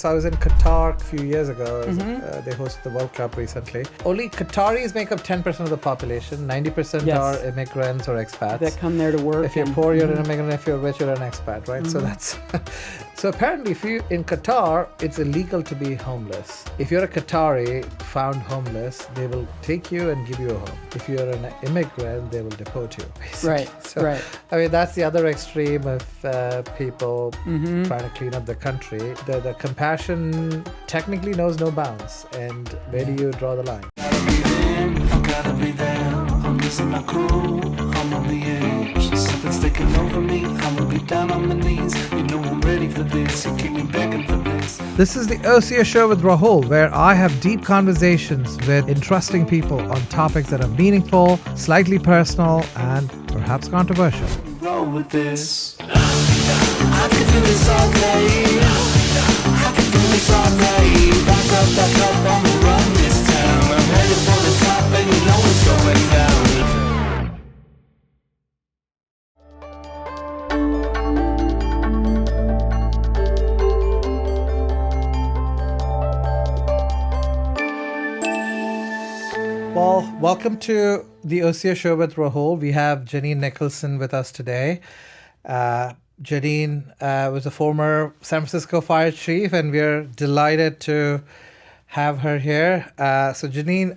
So I was in Qatar a few years ago. They hosted the World Cup recently. Only Qataris make up 10% of the population. 90% are immigrants or expats. That come there to work. If you're poor, you're an immigrant. If you're rich, you're an expat, right? So that's... So apparently, if you in Qatar, it's illegal to be homeless. If you're a Qatari found homeless, they will take you and give you a home. If you're an immigrant, they will deport you, basically. Right, So, right. I mean, that's the other extreme of people trying to clean up the country. The compassion technically knows no bounds. And where do you draw the line? Gotta be there. I'm losing my cool. I'm on the edge. Something's taking over me. I'ma be down on my knees. You know I'm ready for this. You keep me begging for this. This is the Ocio Show with Rahul, where I have deep conversations with interesting people on topics that are meaningful, slightly personal, and perhaps controversial. Roll with this. I could do this all day. I could do this all day. Back up, I'ma run this town. I'm headed for the top and you know it's going down. Well, welcome to the Ocio Show with Rahul. We have Jeanine Nicholson with us today. Jeanine was a former San Francisco fire chief, and we're delighted to have her here. So Jeanine,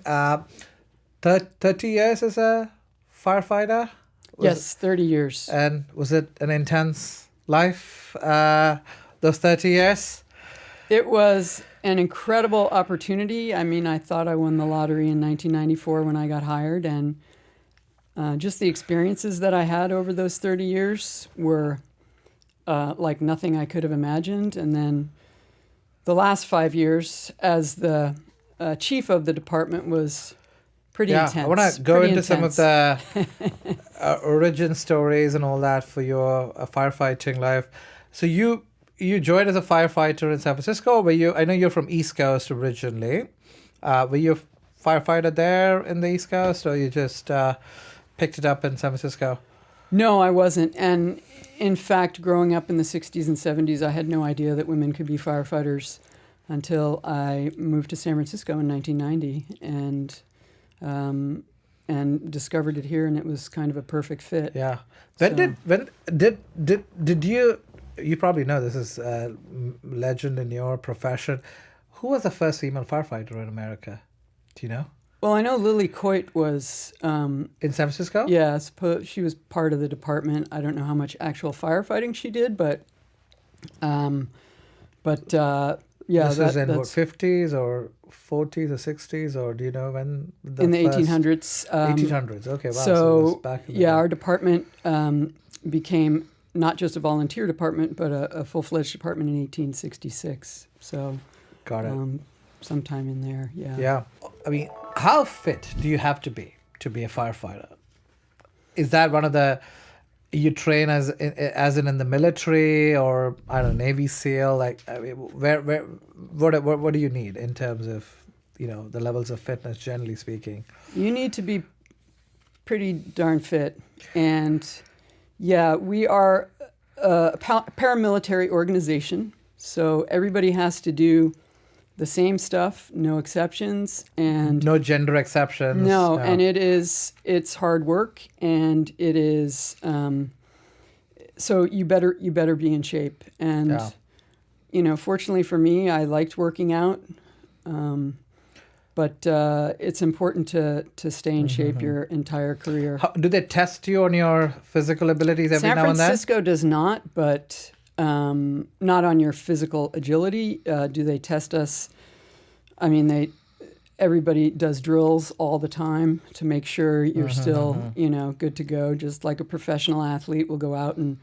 30 years as a firefighter? Yes, 30 years. And was it an intense life, those 30 years? It was an incredible opportunity. I mean, I thought I won the lottery in 1994 when I got hired, and just the experiences that I had over those 30 years were like nothing I could have imagined. And then the last 5 years as the chief of the department was pretty intense. I want to go into some of the origin stories and all that for your firefighting life. So you joined as a firefighter in San Francisco. I know you're from East Coast originally. Were you a firefighter there in the East Coast, or you just picked it up in San Francisco? No, I wasn't. And in fact, growing up in the 60s and 70s, I had no idea that women could be firefighters until I moved to San Francisco in 1990 and discovered it here, and it was kind of a perfect fit. Yeah. When did you probably know this is a legend in your profession. Who was the first female firefighter in America? Do you know? Well, I know Lily Coit was... in San Francisco? Yeah, she was part of the department. I don't know how much actual firefighting she did, but yeah. This was in what, 50s or 40s or 60s, or do you know when? In the 1800s. 1800s, okay, wow. So it was back in the day. our department became not just a volunteer department, but a full-fledged department in 1866. So, got it. Sometime in there, yeah. Yeah. I mean, how fit do you have to be a firefighter? Is that one of the... You train as in the military, or I don't know, Navy SEAL? Like, I mean, what do you need in terms of, the levels of fitness, generally speaking? You need to be pretty darn fit, and yeah, we are a paramilitary organization, so everybody has to do the same stuff, no exceptions, and no gender exceptions. No, and it's hard work, and it is so you better be in shape. And fortunately for me, I liked working out, but it's important to stay in shape your entire career. Do they test you on your physical abilities every now and then? San Francisco does not, but not on your physical agility. Do they test us? I mean, everybody does drills all the time to make sure you're still, good to go, just like a professional athlete will go out and,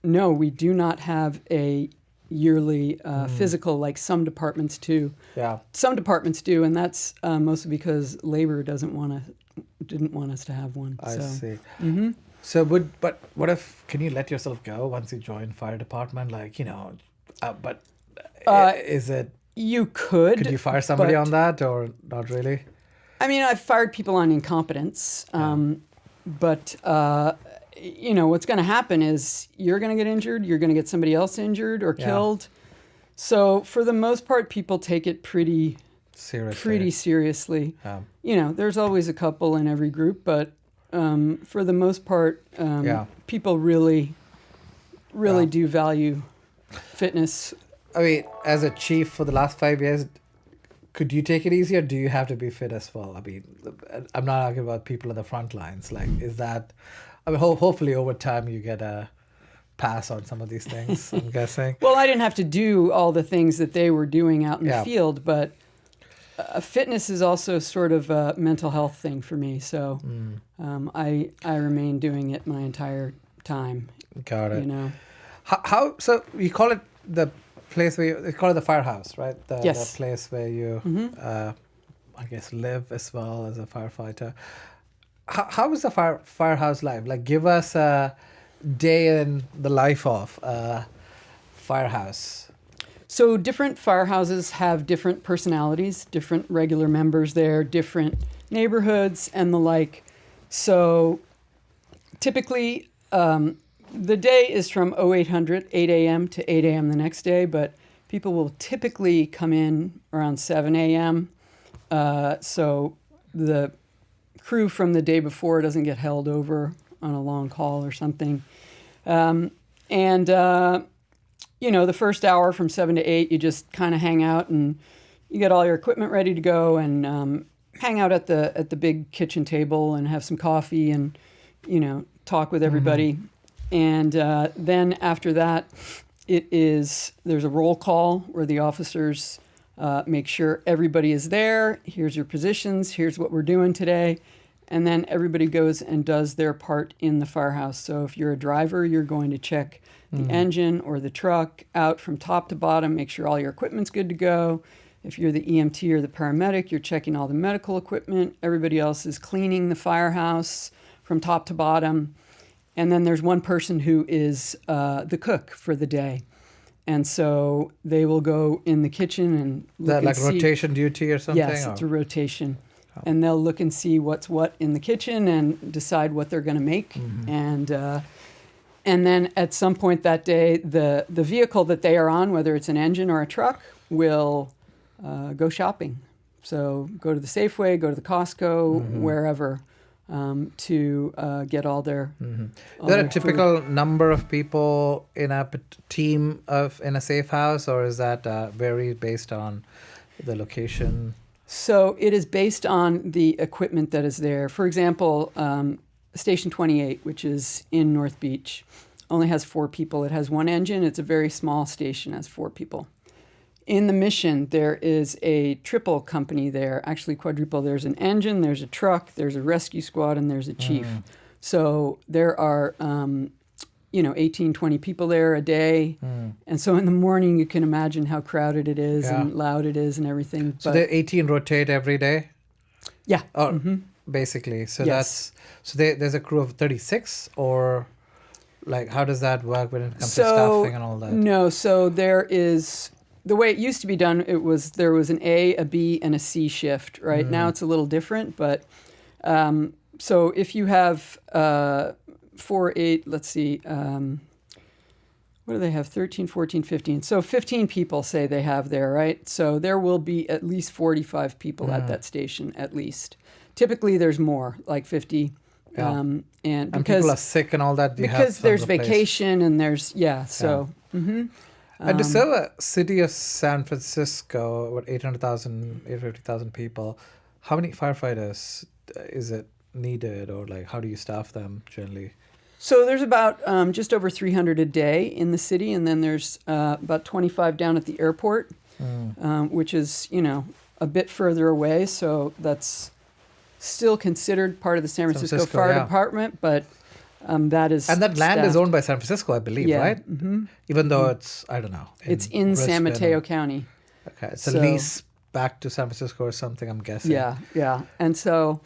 no, we do not have a yearly physical like some departments do. Yeah. Some departments do, and that's mostly because labor didn't want us to have one. I see. Mm-hmm. So what if, can you let yourself go once you join fire department? Like, is it... You could. Could you fire somebody on that, or not really? I mean, I've fired people on incompetence, but what's going to happen is you're going to get injured, you're going to get somebody else injured or killed. So for the most part, people take it pretty seriously. There's always a couple in every group, but for the most part, people really do value fitness. I mean, as a chief for the last 5 years, could you take it easy, or do you have to be fit as well? I mean, I'm not talking about people on the front lines. Like, is that... I mean, hopefully over time you get a pass on some of these things, I'm guessing. Well, I didn't have to do all the things that they were doing out in the field, but fitness is also sort of a mental health thing for me. So I remain doing it my entire time. Got it. How so you call it the place where you call it the firehouse, right? Yes. The place where you, I guess, live as well as a firefighter. How is the firehouse life? Like, give us a day in the life of a firehouse. So different firehouses have different personalities, different regular members there, different neighborhoods and the like. So typically, the day is from 0800, 8 a.m. to 8 a.m. the next day, but people will typically come in around 7 a.m. So the crew from the day before doesn't get held over on a long call or something. The first hour from 7 to 8, you just kind of hang out and you get all your equipment ready to go and hang out at the big kitchen table and have some coffee and, talk with everybody. And then after that, there's a roll call where the officers make sure everybody is there. Here's your positions. Here's what we're doing today. And then everybody goes and does their part in the firehouse. So if you're a driver, you're going to check the engine or the truck out from top to bottom, make sure all your equipment's good to go. If you're the EMT or the paramedic, you're checking all the medical equipment. Everybody else is cleaning the firehouse from top to bottom. And then there's one person who is the cook for the day. And so they will go in the kitchen and look That like rotation duty or something? Yes, it's a rotation. And they'll look and see what's what in the kitchen and decide what they're going to make. And then at some point that day, the vehicle that they are on, whether it's an engine or a truck, will go shopping. So go to the Safeway, go to the Costco, wherever, to get all their Is there a typical number of people in a team in a safe house, or is that varied based on the location? So it is based on the equipment that is there. For example, Station 28, which is in North Beach, only has 4 people. It has one engine. It's a very small station, has 4 people. In the Mission, there is a triple company there, actually quadruple. There's an engine, there's a truck, there's a rescue squad, and there's a chief. So there are 18, 20 people there a day. And so in the morning, you can imagine how crowded it is and loud it is and everything. So the 18 rotate every day? Yeah. Or basically. So there's a crew of 36, or like how does that work when it comes to staffing and all that? No, so there is... The way it used to be done, there was an A, a B, and a C shift. Right now, it's a little different. But so if you have 4, 8, let's see, what do they have? 13, 14, 15. So 15 people say they have there, right? So there will be at least 45 people at that station, at least. Typically, there's more, like 50. And people are sick and all that. Because there's vacation and there's and to serve a city of San Francisco, about 850,000 people, how many firefighters is it needed, or like how do you staff them generally? So there's about just over 300 a day in the city, and then there's about 25 down at the airport, which is, a bit further away. So that's still considered part of the San Francisco Fire Department, but that is... And that land is owned by San Francisco, I believe, right? Even though it's, I don't know. It's in San Mateo County. Okay, it's a lease back to San Francisco or something, I'm guessing. Yeah. And so...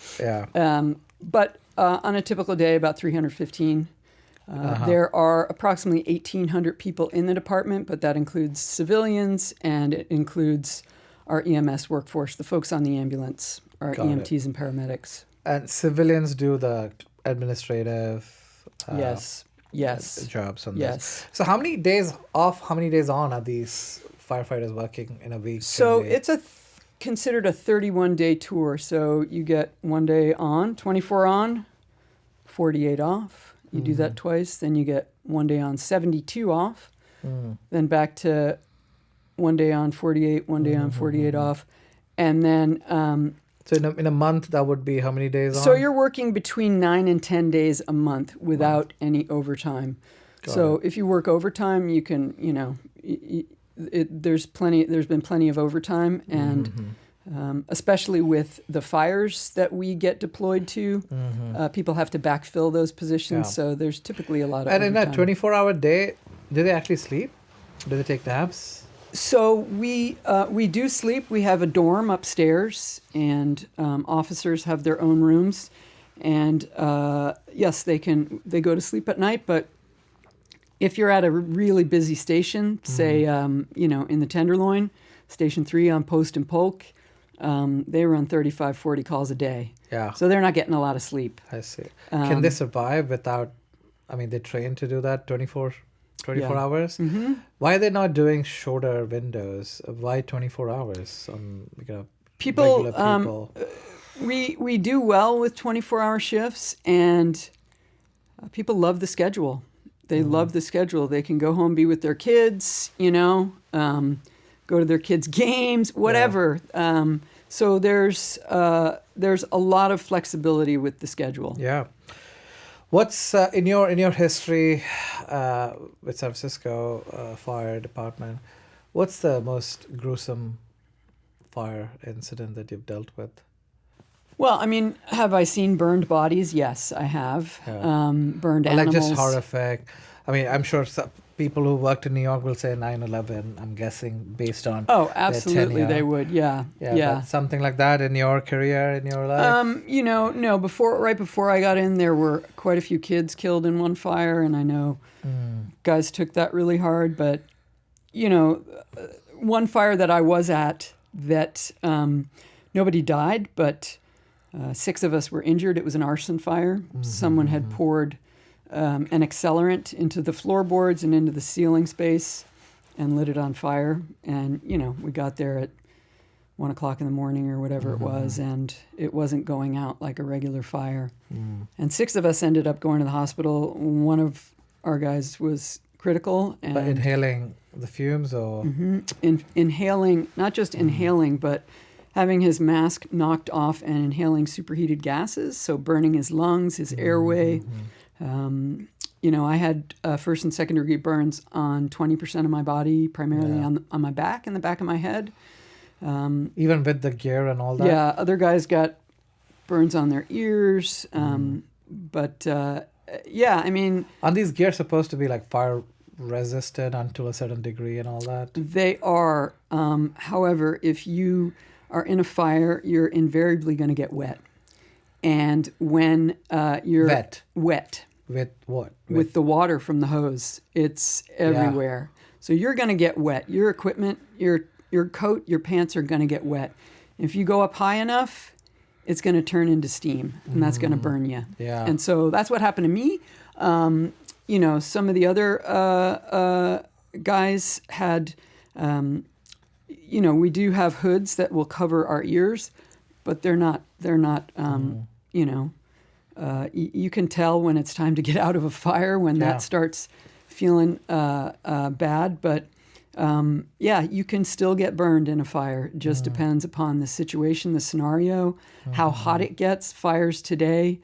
But on a typical day, about 315. There are approximately 1,800 people in the department, but that includes civilians and it includes our EMS workforce, the folks on the ambulance, our EMTs and paramedics. And civilians do the administrative Yes. Yes. jobs on Yes. this. So how many days off, how many days on are these firefighters working in a week? So generally? it's considered a 31-day tour. So you get 1 day on, 24 on, 48 off. You do that twice, then you get 1 day on, 72 off. Then back to 1 day on, 48, 1 day on, 48 off. And then So in a month, that would be how many days on? so you're working between 9 and 10 days a month without any overtime. So if you work overtime, you can, there's been plenty of overtime, and especially with the fires that we get deployed to, people have to backfill those positions. Yeah. So there's typically a lot of And in overtime. that 24-hour day, do they actually sleep? Do they take naps? So we do sleep. We have a dorm upstairs, and officers have their own rooms. And yes, they go to sleep at night. But if you're at a really busy station, say in the Tenderloin, Station 3 on Post and Polk, they run 35, 40 calls a day. Yeah. So they're not getting a lot of sleep. I see. Can they survive without? I mean, they train to do that 24 hours. Why are they not doing shorter windows? Why 24 hours on People, regular people? We do well with 24-hour shifts, and people love the schedule. They love the schedule. They can go home, be with their kids, go to their kids' games, whatever. So there's a lot of flexibility with the schedule. Yeah. What's in your history with San Francisco Fire Department? What's the most gruesome fire incident that you've dealt with? Well, I mean, have I seen burned bodies? Yes, I have. Yeah. Burned Or animals. like just horrific. I mean, I'm sure some people who worked in New York will say 9/11. I'm guessing based on Oh, their absolutely, tenure. they would. Yeah. But something like that in your career, in your life. No. Right before I got in, there were quite a few kids killed in one fire, and I know guys took that really hard. But one fire that I was at that nobody died, but 6 of us were injured. It was an arson fire. Someone had poured an accelerant into the floorboards and into the ceiling space and lit it on fire. And, we got there at 1 o'clock in the morning or whatever it was, and it wasn't going out like a regular fire. And 6 of us ended up going to the hospital. One of our guys was critical. And But inhaling the fumes or? Inhaling, not just inhaling, but having his mask knocked off and inhaling superheated gases, so burning his lungs, his airway. I had first and second degree burns on 20% of my body, primarily on my back and the back of my head. Even with the gear and all that? Yeah, other guys got burns on their ears. But I mean... Are these gears supposed to be like fire resistant until a certain degree and all that? They are. However, if you are in a fire, you're invariably going to get wet. And when you're... Wet. With what? With the water from the hose. It's everywhere. So you're going to get wet. Your equipment, your coat, your pants are going to get wet. If you go up high enough, it's going to turn into steam, and that's going to burn you. Yeah. And so that's what happened to me. Some of the other guys had, we do have hoods that will cover our ears, but they're not. You can tell when it's time to get out of a fire when that starts feeling bad. But you can still get burned in a fire. It just depends upon the situation, the scenario, how hot it gets. Fires today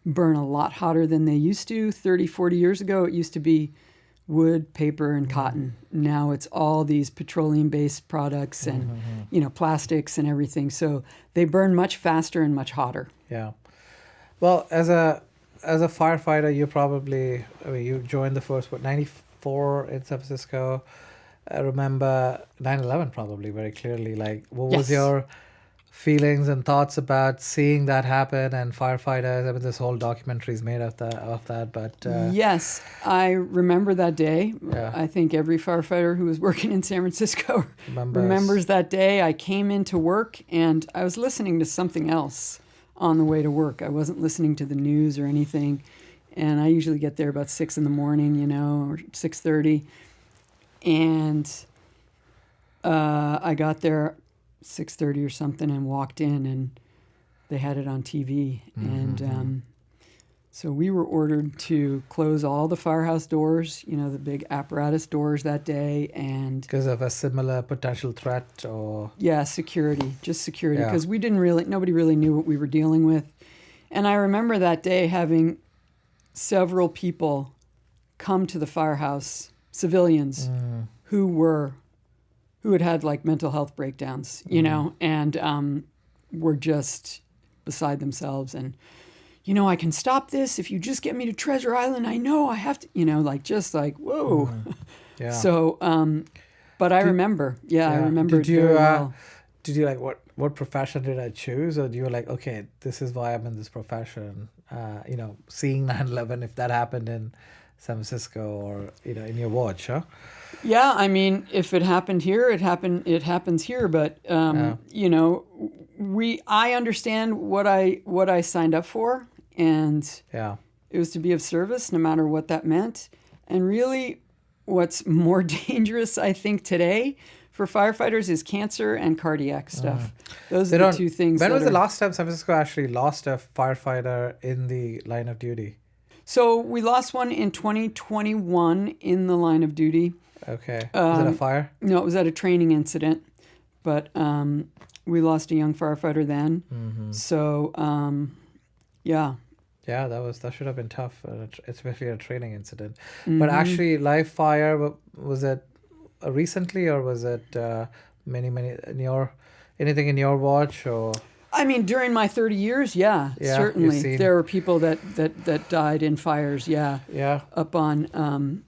burn a lot hotter than they used to. 30, 40 years ago, it used to be wood, paper, and cotton. Now it's all these petroleum-based products and, plastics and everything. So they burn much faster and much hotter. Yeah. Well, as a firefighter, you joined the first, 94 in San Francisco. I remember 9/11 probably very clearly. Like, what was your feelings and thoughts about seeing that happen and firefighters? I mean, this whole documentary is made of that. But yes, I remember that day. Yeah. I think every firefighter who was working in San Francisco remembers that day. I came into work and I was listening to something else on the way to work. I wasn't listening to the news or anything. and I usually get there about 6 in the morning, you know, or 6:30. And I got there 6:30 or something and walked in, and they had it on TV. And so we were ordered to close all the firehouse doors, you know, the big apparatus doors that day. And Because of a similar potential threat, or yeah, security, just security, Yeah. because nobody really knew what we were dealing with. And I remember that day having several people come to the firehouse, civilians, who had like mental health breakdowns, you know, and were just beside themselves. And, you know, I can stop this if you just get me to Treasure Island. I know I have to, you know, like just like, whoa. yeah. So, but I remember, I remember Did it you very well. did you like what profession did I choose, or do you were like, okay, this is why I'm in this profession? You know, seeing 9/11, if that happened in San Francisco, or you know, in your watch, huh? Yeah, I mean, if it happened here, it happens here. But you know, I understand what I signed up for, and Yeah. it was to be of service, no matter what that meant. And really, what's more dangerous, I think, today for firefighters is cancer and cardiac stuff. Those are the two things. When that was the are- last time San Francisco actually lost a firefighter in the line of duty? So we lost one in 2021 in the line of duty. Okay. Was it a fire? No, it was at a training incident, but we lost a young firefighter then. So, yeah. Yeah, that should have been tough, especially a training incident. But actually, live fire, was it recently, or was it many anything in your watch, or? I mean, during my 30 years, yeah Yeah, certainly. you've seen- There were people that died in fires, yeah. Yeah. Up on,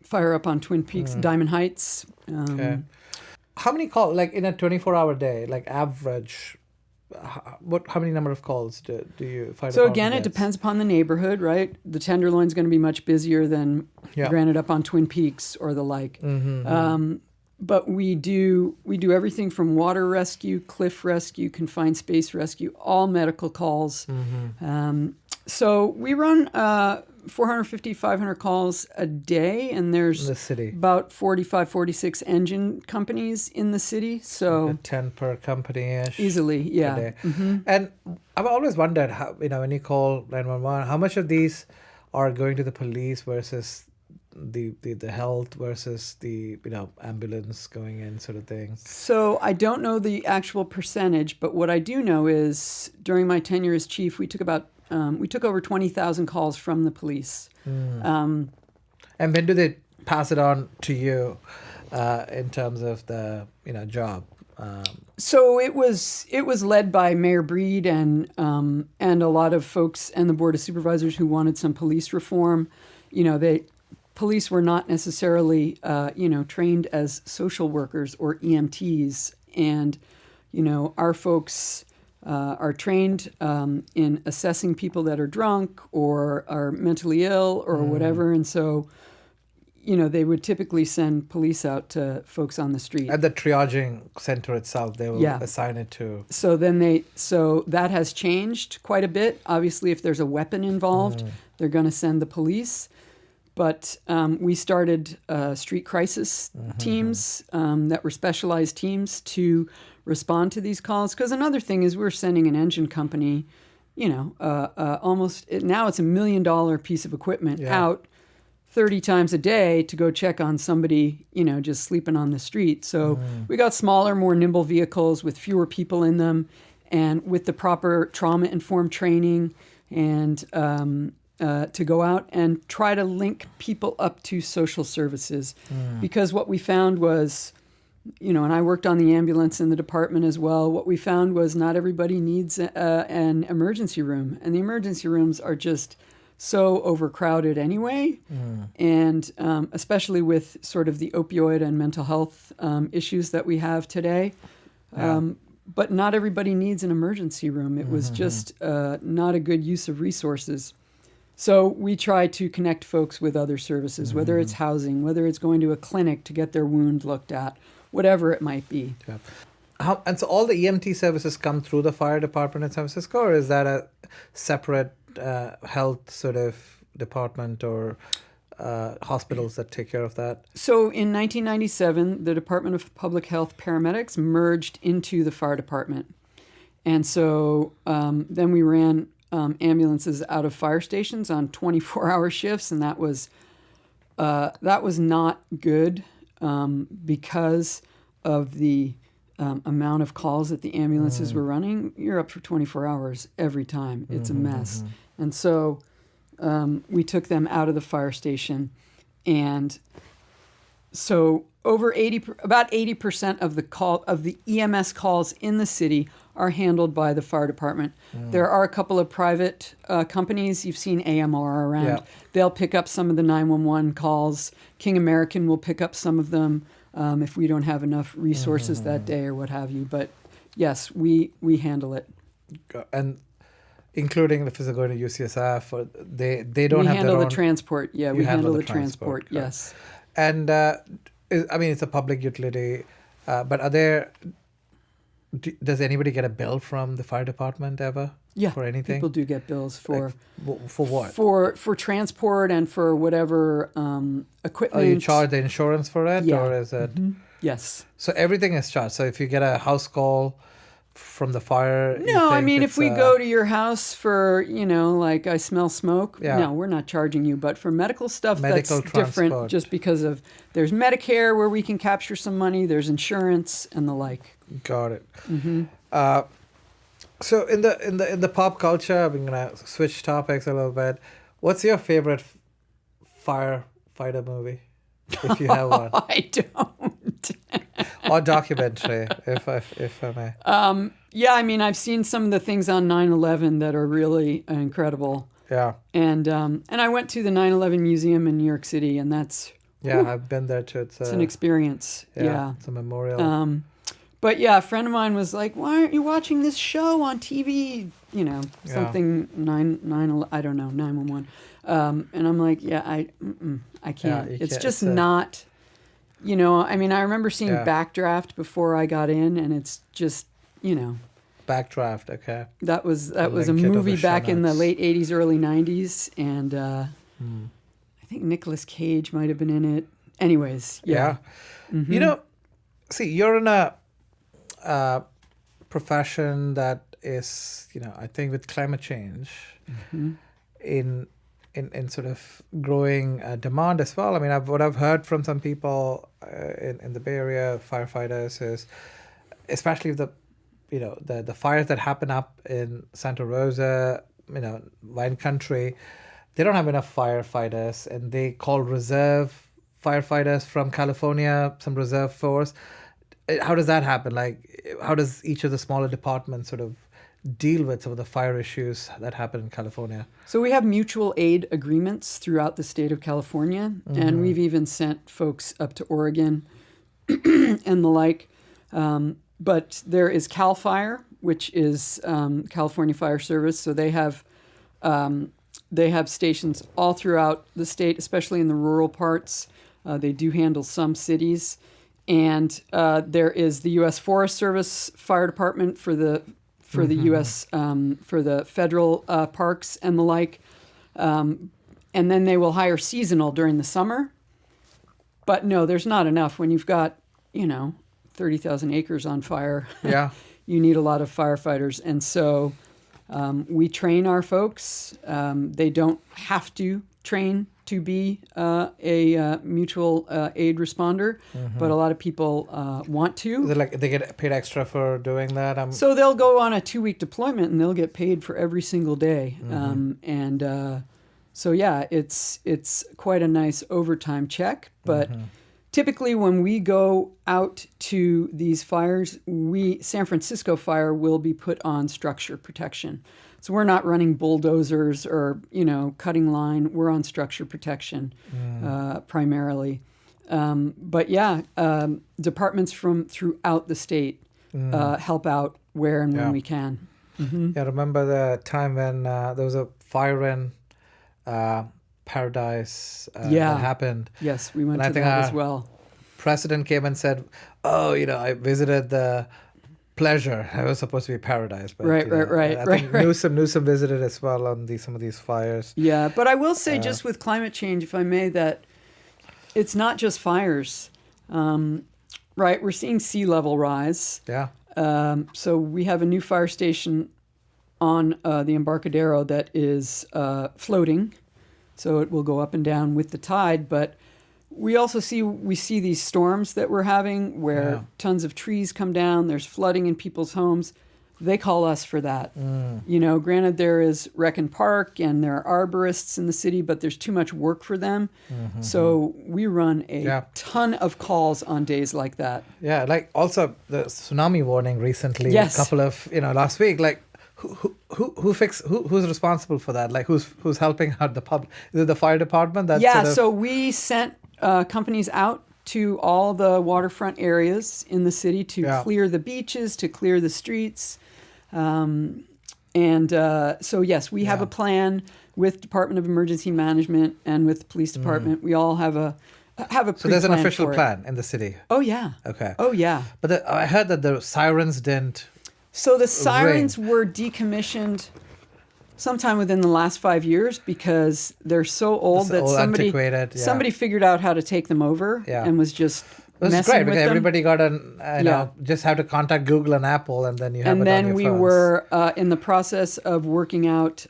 fire up on Twin Peaks, Diamond Heights. Okay. How many calls, like in a 24-hour day, like average, how many number of calls do you fire So department again, it gets? depends upon the neighborhood, right? The Tenderloin's going to be much busier than Yeah. granted up on Twin Peaks or the like. But we do everything from water rescue, cliff rescue, confined space rescue, all medical calls. So we run 450, 500 calls a day, and there's In the city. about 45, 46 engine companies in the city. So 10 per company-ish. easily, per yeah. day. And I've always wondered how, you know, when you call 911, how much of these are going to the police versus the health versus the, you know, ambulance going in, sort of thing. So I don't know the actual percentage, but what I do know is during my tenure as chief, we took over 20,000 calls from the police. And when do they pass it on to you in terms of the, you know, job? So it was led by Mayor Breed and a lot of folks and the Board of Supervisors who wanted some police reform. You know, police were not necessarily, trained as social workers or EMTs. And, you know, our folks are trained in assessing people that are drunk or are mentally ill or whatever. And so, you know, they would typically send police out to folks on the street. At the triaging center itself, they will assign it to. So that has changed quite a bit. Obviously, if there's a weapon involved, they're going to send the police. But we started street crisis teams that were specialized teams to respond to these calls. Because another thing is we're sending an engine company, you know, now it's $1 million piece of equipment out 30 times a day to go check on somebody, you know, just sleeping on the street. So we got smaller, more nimble vehicles with fewer people in them, and with the proper trauma-informed training and to go out and try to link people up to social services. Because what we found was, you know, and I worked on the ambulance in the department as well, what we found was not everybody needs an emergency room. And the emergency rooms are just so overcrowded anyway. And especially with sort of the opioid and mental health issues that we have today. But not everybody needs an emergency room. It was just not a good use of resources. So we try to connect folks with other services, whether it's housing, whether it's going to a clinic to get their wound looked at, whatever it might be. Yeah. And so all the EMT services come through the fire department in San Francisco, or is that a separate health sort of department or hospitals that take care of that? So in 1997, the Department of Public Health paramedics merged into the fire department. And so then we ran ambulances out of fire stations on 24-hour shifts, and that was not good because of the amount of calls that the ambulances were running. You're up for 24 hours every time. It's a mess. And so we took them out of the fire station, and so about 80% of the EMS calls in the city are handled by the fire department. There are a couple of private companies. You've seen AMR around. Yeah. They'll pick up some of the 911 calls. King American will pick up some of them if we don't have enough resources that day or what have you. But yes, we handle it. And including the physical going to UCSF, or they don't We have handle their the own... transport. Yeah, we handle the transport. okay. Yes. And I mean, it's a public utility, but are there... Does anybody get a bill from the fire department ever? Yeah, For anything? people do get bills for For what? for transport and for whatever equipment. Oh, you charge the insurance for it? Yeah. Or is it... Yes. So everything is charged. So if you get a house call from the fire... you No, I think mean, if it's, we go to your house for, like I smell smoke, Yeah. no, we're not charging you. But for medical stuff, Medical that's different transport. just because of there's Medicare where we can capture some money, there's insurance and the like. Got it. So in the pop culture, I'm gonna switch topics a little bit. What's your favorite firefighter movie, if you have one, I don't. or documentary, if I may? Yeah, I mean, I've seen some of the things on 9/11 that are really incredible. Yeah, And I went to the 9/11 museum in New York City, and that's yeah, I've been there too. It's an experience. Yeah. it's a memorial. But yeah, a friend of mine was like, "Why aren't you watching this show on TV?" Something 911. And I'm like, "Yeah, I can't. you it's can't. just It's not." I mean, I remember seeing Yeah. Backdraft before I got in, and it's just, Backdraft, okay. that was a link it over movie show back in the notes. late '80s, early '90s, and I think Nicolas Cage might have been in it. Anyways, yeah. See, you're in a profession that is, I think with climate change in sort of growing demand as well. I mean, what I've heard from some people in the Bay Area, firefighters, is especially the fires that happen up in Santa Rosa, wine country, they don't have enough firefighters, and they call reserve firefighters from California, some reserve force. How does that happen? Like, how does each of the smaller departments sort of deal with some of the fire issues that happen in California? So we have mutual aid agreements throughout the state of California, and we've even sent folks up to Oregon and the like. But there is CAL FIRE, which is California Fire Service. So they have stations all throughout the state, especially in the rural parts. They do handle some cities. And there is the U.S. Forest Service Fire Department for the U.S. For the federal parks and the like, and then they will hire seasonal during the summer. But no, there's not enough when you've got 30,000 acres on fire. Yeah, You need a lot of firefighters, and so we train our folks. They don't have to train to be a mutual aid responder, but a lot of people want to. they get paid extra for doing that. So they'll go on a 2-week deployment and they'll get paid for every single day. So yeah, it's quite a nice overtime check. But typically when we go out to these fires, San Francisco Fire will be put on structure protection. So we're not running bulldozers or, cutting line. We're on structure protection primarily. But yeah, departments from throughout the state help out where and when we can. Yeah, I remember the time when there was a fire in Paradise that happened. Yes, we went And I to think that as well. President came and said, "Oh, I visited the pleasure. It was supposed to be paradise, but Right, you know, right, I right, think right. Newsom visited as well on some of these fires. Yeah, but I will say, just with climate change, if I may, that it's not just fires. Right, we're seeing sea level rise. Yeah. So we have a new fire station on the Embarcadero that is floating, so it will go up and down with the tide. But we also see these storms that we're having where Yeah. tons of trees come down. There's flooding in people's homes. They call us for that. You know, granted, there is Rec and Park and there are arborists in the city, but there's too much work for them. So we run a Yeah. ton of calls on days like that. Yeah, like also the tsunami warning recently, Yes. a couple of last week. Like, who's responsible for that? Like, who's helping out the public? Is it the fire department? That Yeah, sort of, so we sent companies out to all the waterfront areas in the city to Yeah. clear the beaches, to clear the streets. So yes, we have Yeah. a plan with Department of Emergency Management and with the police department. We all have a so there's an pre-plan official for it. plan in the city. Oh yeah. Okay. Oh yeah. But I heard that the sirens didn't. So the sirens were decommissioned sometime within the last 5 years because they're so old It's that all somebody antiquated, yeah. somebody figured out how to take them over Yeah. and was just It was messing great with because them. everybody got Yeah. just have to contact Google and Apple, and then you have And it on then your we phones. were in the process of working out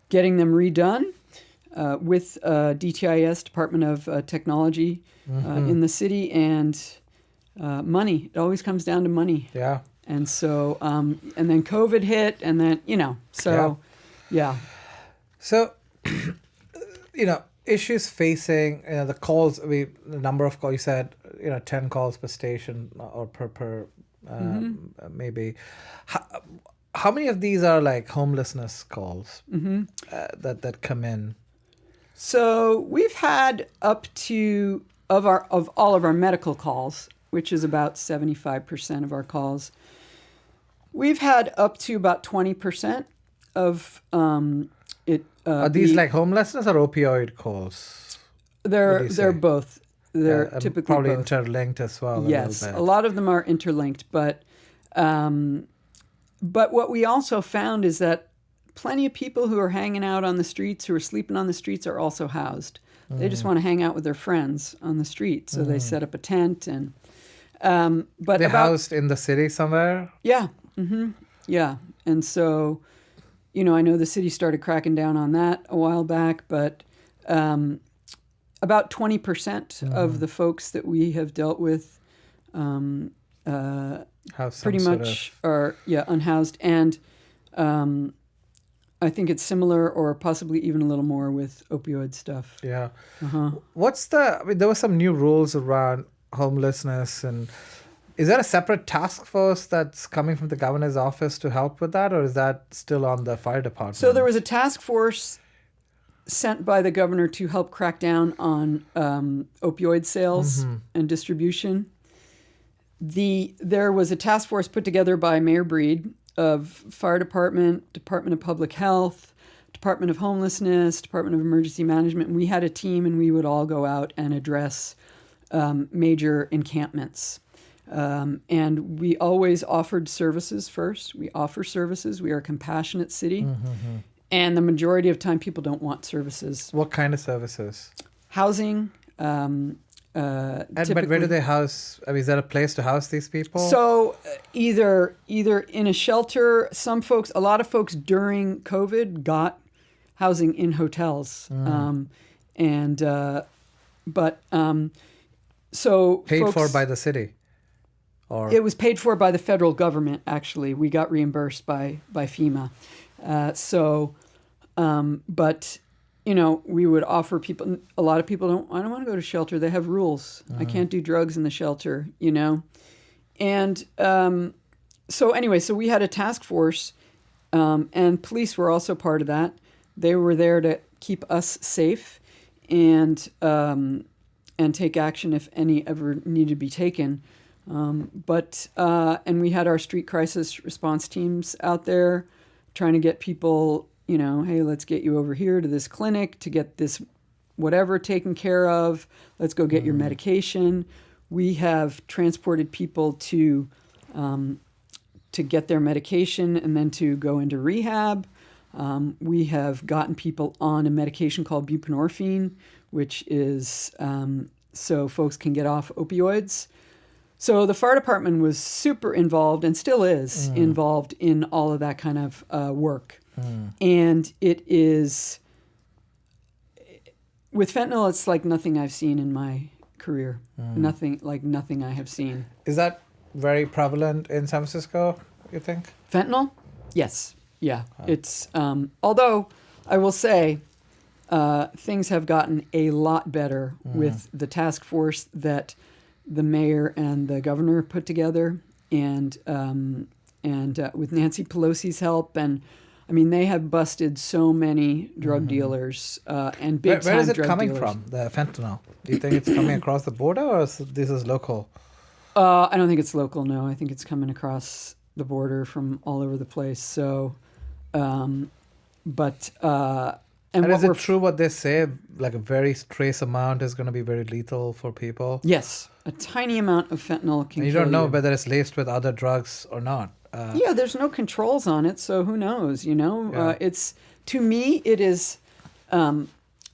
getting them redone with DTIS, Department of Technology, in the city, and money. It always comes down to money. Yeah. And so, and then COVID hit, and then, yeah. So, issues facing the calls. The number of calls you said 10 calls per station or per maybe. How many of these are like homelessness calls that come in? So we've had up to of all of our medical calls, which is about 75% of our calls. We've had up to about 20% of it. Are these like homelessness or opioid calls? What do you say? They're both. They're And typically probably both. interlinked as well. Yes, a a little bit. lot of them are interlinked, but what we also found is that plenty of people who are hanging out on the streets, who are sleeping on the streets, are also housed. They just want to hang out with their friends on the street, so they set up a tent and. But They're about, housed in the city somewhere. yeah, yeah, and so, I know the city started cracking down on that a while back, but about 20% of the folks that we have dealt with Have some pretty sort much are unhoused, and I think it's similar or possibly even a little more with opioid stuff. Yeah. There were some new rules around homelessness, and is there a separate task force that's coming from the governor's office to help with that, or is that still on the fire department? So there was a task force sent by the governor to help crack down on opioid sales and distribution. There was a task force put together by Mayor Breed of Fire Department, Department of Public Health, Department of Homelessness, Department of Emergency Management. And we had a team, and we would all go out and address major encampments. And we always offered services first. We offer services. We are a compassionate city. And the majority of time, people don't want services. What kind of services? Housing. But where do they house? I mean, is there a place to house these people? So either in a shelter. A lot of folks during COVID got housing in hotels. So paid folks, for by the city, or it was paid for by the federal government. Actually, we got reimbursed by FEMA. But we would offer people. A lot of people don't. I don't want to go to shelter. They have rules. I can't do drugs in the shelter. And so anyway, so we had a task force, and police were also part of that. They were there to keep us safe, and take action if any ever needed to be taken. And we had our street crisis response teams out there trying to get people, hey, let's get you over here to this clinic to get this whatever taken care of. Let's go get your medication. We have transported people to to get their medication and then to go into rehab. We have gotten people on a medication called buprenorphine, which is so folks can get off opioids. So the fire department was super involved and still is involved in all of that kind of work. And it is, with fentanyl, it's like nothing I've seen in my career. Nothing I have seen. Is that very prevalent in San Francisco, you think? Fentanyl? Yes. Yeah. It's, although I will say, things have gotten a lot better with the task force that the mayor and the governor put together, and with Nancy Pelosi's help. And I mean, they have busted so many drug dealers and big time Where is it drug coming dealers. from, the fentanyl? Do you think it's coming across the border, or this is local? I don't think it's local, no. I think it's coming across the border from all over the place. So, and is it true what they say, like a very trace amount is going to be very lethal for people? Yes, a tiny amount of fentanyl can And you kill don't know whether it's laced with other drugs or not. Yeah, there's no controls on it, so who knows, you know? Yeah. It's, to me, it is,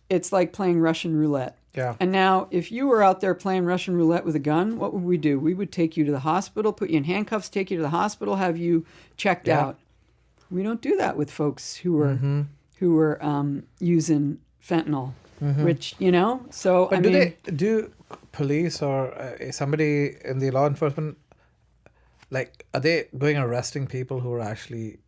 it's like playing Russian roulette. Yeah. And now, if you were out there playing Russian roulette with a gun, what would we do? We would take you to the hospital, put you in handcuffs, take you to the hospital, have you checked out. We don't do that with folks who are using fentanyl, which, you know, so But do police or somebody in the law enforcement, like, are they going arresting people who are actually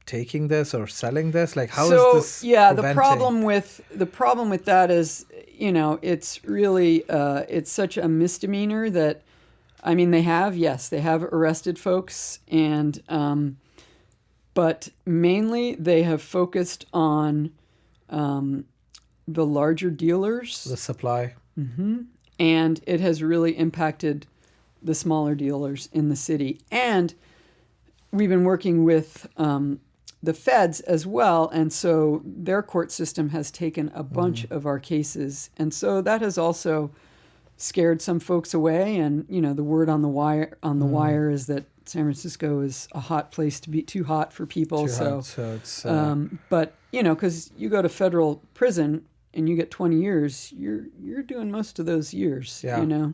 taking this or selling this? Like, how is this the preventing? problem with that is, you know, it's really it's such a misdemeanor that, I mean, they have arrested folks, and but mainly they have focused on the larger dealers, The supply. and it has really impacted the smaller dealers in the city. And we've been working with the feds as well, and so their court system has taken a bunch of our cases, and so that has also scared some folks away. And you know, the word on the wire is that San Francisco is a hot place to be, too hot for people. So it's But you know, because you go to federal prison and you get 20 years, you're doing most of those years. Yeah. You know.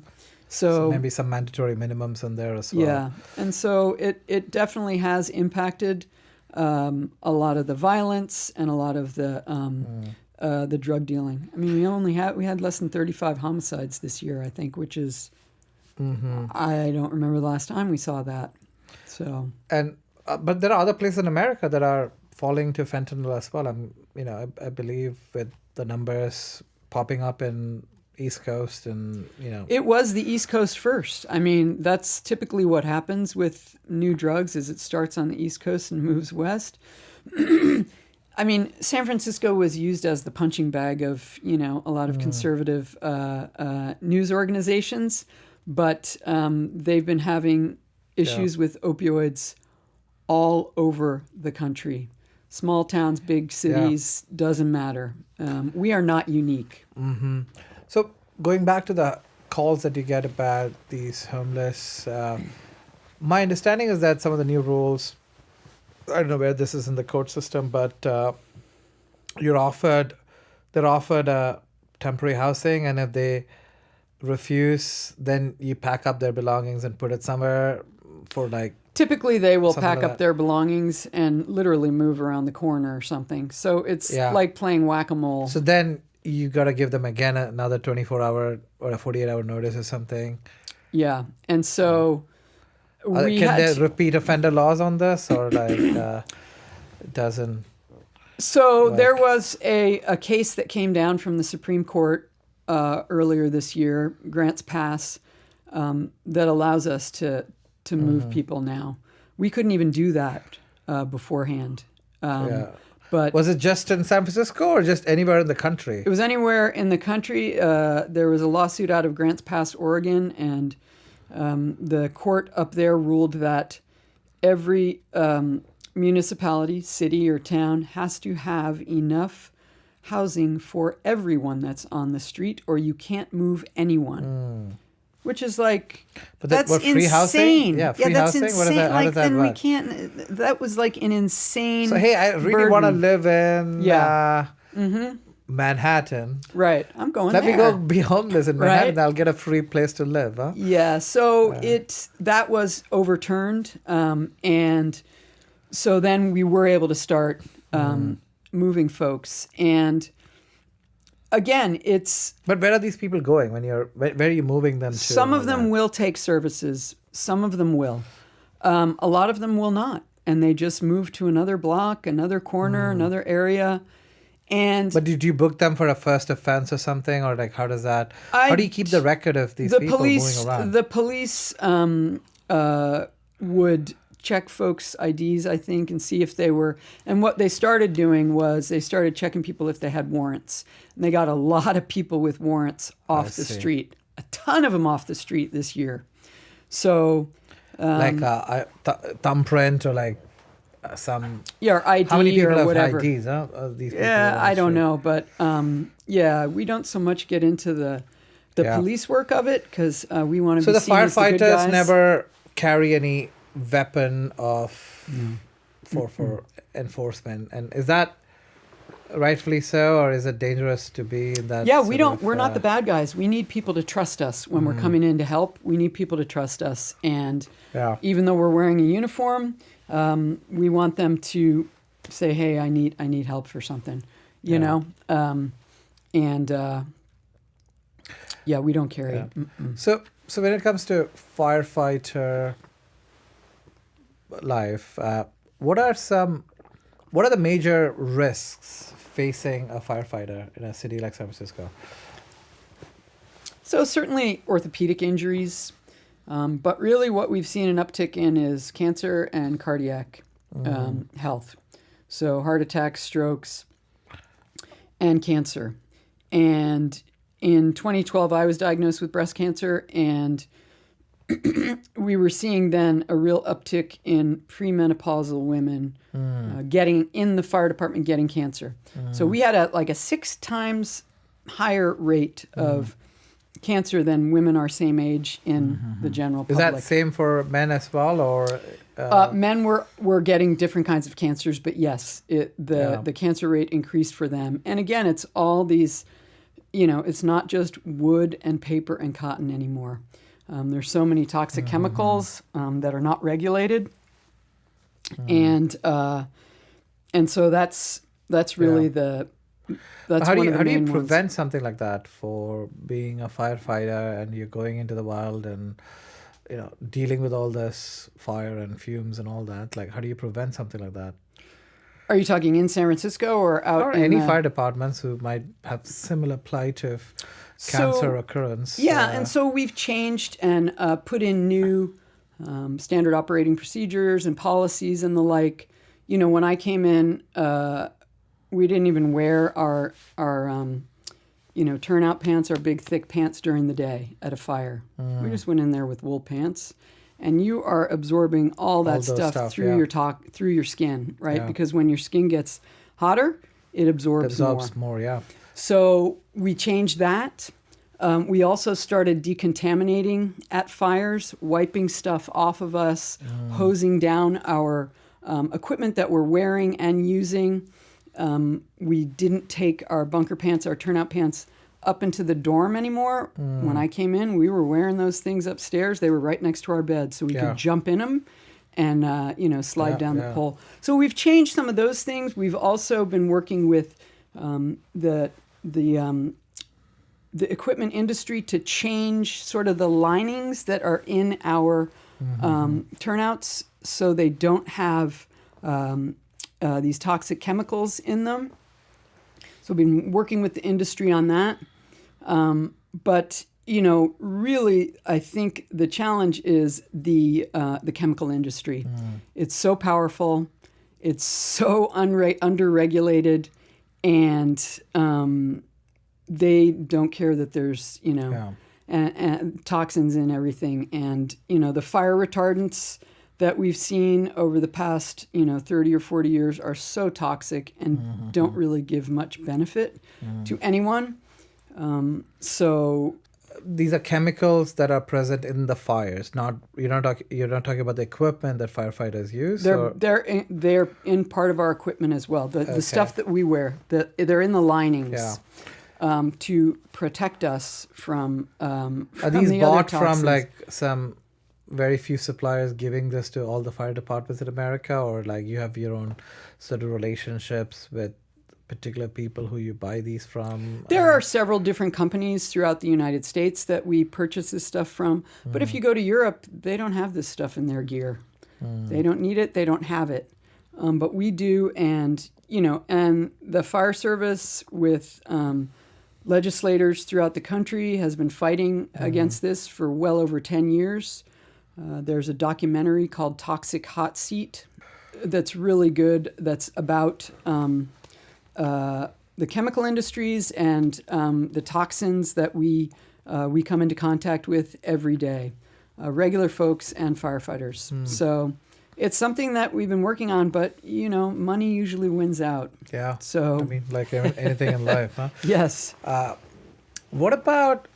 so maybe some mandatory minimums in there as well. Yeah, and so it definitely has impacted a lot of the violence and a lot of the drug dealing. I mean, we had less than 35 homicides this year, I think, which is I don't remember the last time we saw that. So And but there are other places in America that are falling to fentanyl as well. I believe with the numbers popping up in East Coast, and it was the East Coast first. I mean, that's typically what happens with new drugs, is it starts on the East Coast and moves west. I mean, San Francisco was used as the punching bag of, a lot of conservative news organizations, but they've been having issues with opioids all over the country. Small towns, big cities, doesn't matter. We are not unique. So going back to the calls that you get about these homeless, my understanding is that some of the new rules, I don't know where this is in the court system, but they're offered temporary housing, and if they refuse, then you pack up their belongings and put it somewhere for like. Typically, they will Something pack like up that. their belongings and literally move around the corner or something. So it's like playing whack-a-mole. So then you got to give them again another 24-hour or a 48-hour notice or something. Yeah, and so we Can had there to- repeat offender laws on this, or like it doesn't? So there was a case that came down from the Supreme Court earlier this year, Grants Pass, that allows us to move people now. We couldn't even do that beforehand. But Was it just in San Francisco or just anywhere in the country? it was anywhere in the country. There was a lawsuit out of Grants Pass, Oregon, and the court up there ruled that every municipality, city, or town has to have enough housing for everyone that's on the street, or you can't move anyone. which is like, But that's what, free housing? insane. Yeah, free that's housing? insane. What is that? How Like does that then we work? can't. That was like an insane. So hey, I really want to live in Yeah. Manhattan. Right, I'm going Let there. me go be homeless in Manhattan. Right? I'll get a free place to live. Huh? Yeah, so that was overturned, and so then we were able to start moving folks. And again, it's But where are these people going when where are you moving them to? some of and them all will take services, some of them will, a lot of them will not, and they just move to another block, another corner, another area. And that? But did you book them for a first offense or something, or like how does that? How do you keep the record of these people moving around? The police would check folks' IDs, I think, and see if they were. And what they started doing was they started checking people if they had warrants. And they got a lot of people with warrants off the street, a ton of them off the street this year. So, like thumbprint or like some. Yeah, or ID How many people or have whatever. IDs? Huh? Of these people Yeah, on the I don't street? know, but yeah, we don't so much get into the police work of it because we want to So be the seen as the good firefighters guys. never carry any weapon for enforcement, and is that rightfully so, or is it dangerous to be in that? Yeah, we sort don't. of, We're not the bad guys. We need people to trust us when we're coming in to help. We need people to trust us, and Yeah. even though we're wearing a uniform, we want them to say, "Hey, I need help for something," you know. Yeah, we don't carry. Yeah. So when it comes to firefighter life, what are the major risks facing a firefighter in a city like San Francisco? So certainly orthopedic injuries, but really what we've seen an uptick in is cancer and cardiac health. So heart attacks, strokes, and cancer. And in 2012, I was diagnosed with breast cancer, and we were seeing then a real uptick in premenopausal women getting in the fire department getting cancer. So we had a 6 times higher rate of cancer than women our same age in the general Is public. that same for men as well, or? Men were getting different kinds of cancers, but yes, the cancer rate increased for them. And again, it's all these, it's not just wood and paper and cotton anymore. There's so many toxic chemicals that are not regulated, and so that's really that's how one do of the you main prevent ones. something like that for being a firefighter and you're going into the wild and dealing with all this fire and fumes and all that? Like, how do you prevent something like that? Are you talking in San Francisco or out Or in any the- fire departments who might have similar plight of cancer occurrence? Yeah, and so we've changed and put in new standard operating procedures and policies and the like. When I came in, we didn't even wear our turnout pants, our big thick pants during the day at a fire. We just went in there with wool pants, and you are absorbing all that All those stuff stuff, through yeah. through your skin, right? Yeah. Because when your skin gets hotter, it It absorbs more. absorbs more, yeah. So we changed that. We also started decontaminating at fires, wiping stuff off of us, hosing down our equipment that we're wearing and using. We didn't take our bunker pants, our turnout pants, up into the dorm anymore. When I came in, we were wearing those things upstairs. They were right next to our bed, so we Yeah. could jump in them and slide down the yeah. pole. So we've changed some of those things. We've also been working with the equipment industry to change sort of the linings that are in our turnouts so they don't have these toxic chemicals in them. So we've been working with the industry on that. But really, I think the challenge is the chemical industry. It's so powerful, it's so under-regulated, and they don't care that there's and toxins in everything. And the fire retardants that we've seen over the past 30 or 40 years are so toxic and don't really give much benefit to anyone. So these are chemicals that are present in the fires. Not you're not talking about the equipment that firefighters use. They're in part of our equipment as well. The stuff that we wear, they're in the linings. To protect us from Are these the bought other from toxins. like some very few suppliers giving this to all the fire departments in America, or like you have your own sort of relationships with particular people who you buy these from? There are several different companies throughout the United States that we purchase this stuff from. But if you go to Europe, they don't have this stuff in their gear. They don't need it. They don't have it. But we do. And, and the fire service with legislators throughout the country has been fighting against this for well over 10 years. There's a documentary called Toxic Hot Seat that's really good. That's about the chemical industries and the toxins that we come into contact with every day, regular folks and firefighters. So it's something that we've been working on, but money usually wins out. Yeah. So I mean, like anything in life, huh? yes. What about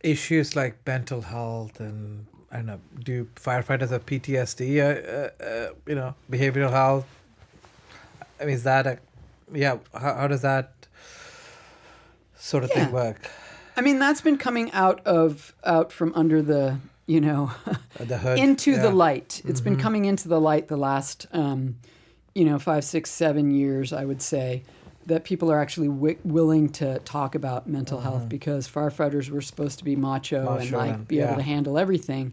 issues like mental health and I don't know? Do firefighters have PTSD? Behavioral health. I mean, is that how does that sort of thing work? I mean, that's been coming out from under the The hood. into the light. It's been coming into the light the last 5, 6, 7 years, I would say, that people are actually willing to talk about mental health, because firefighters were supposed to be macho and be able to handle everything.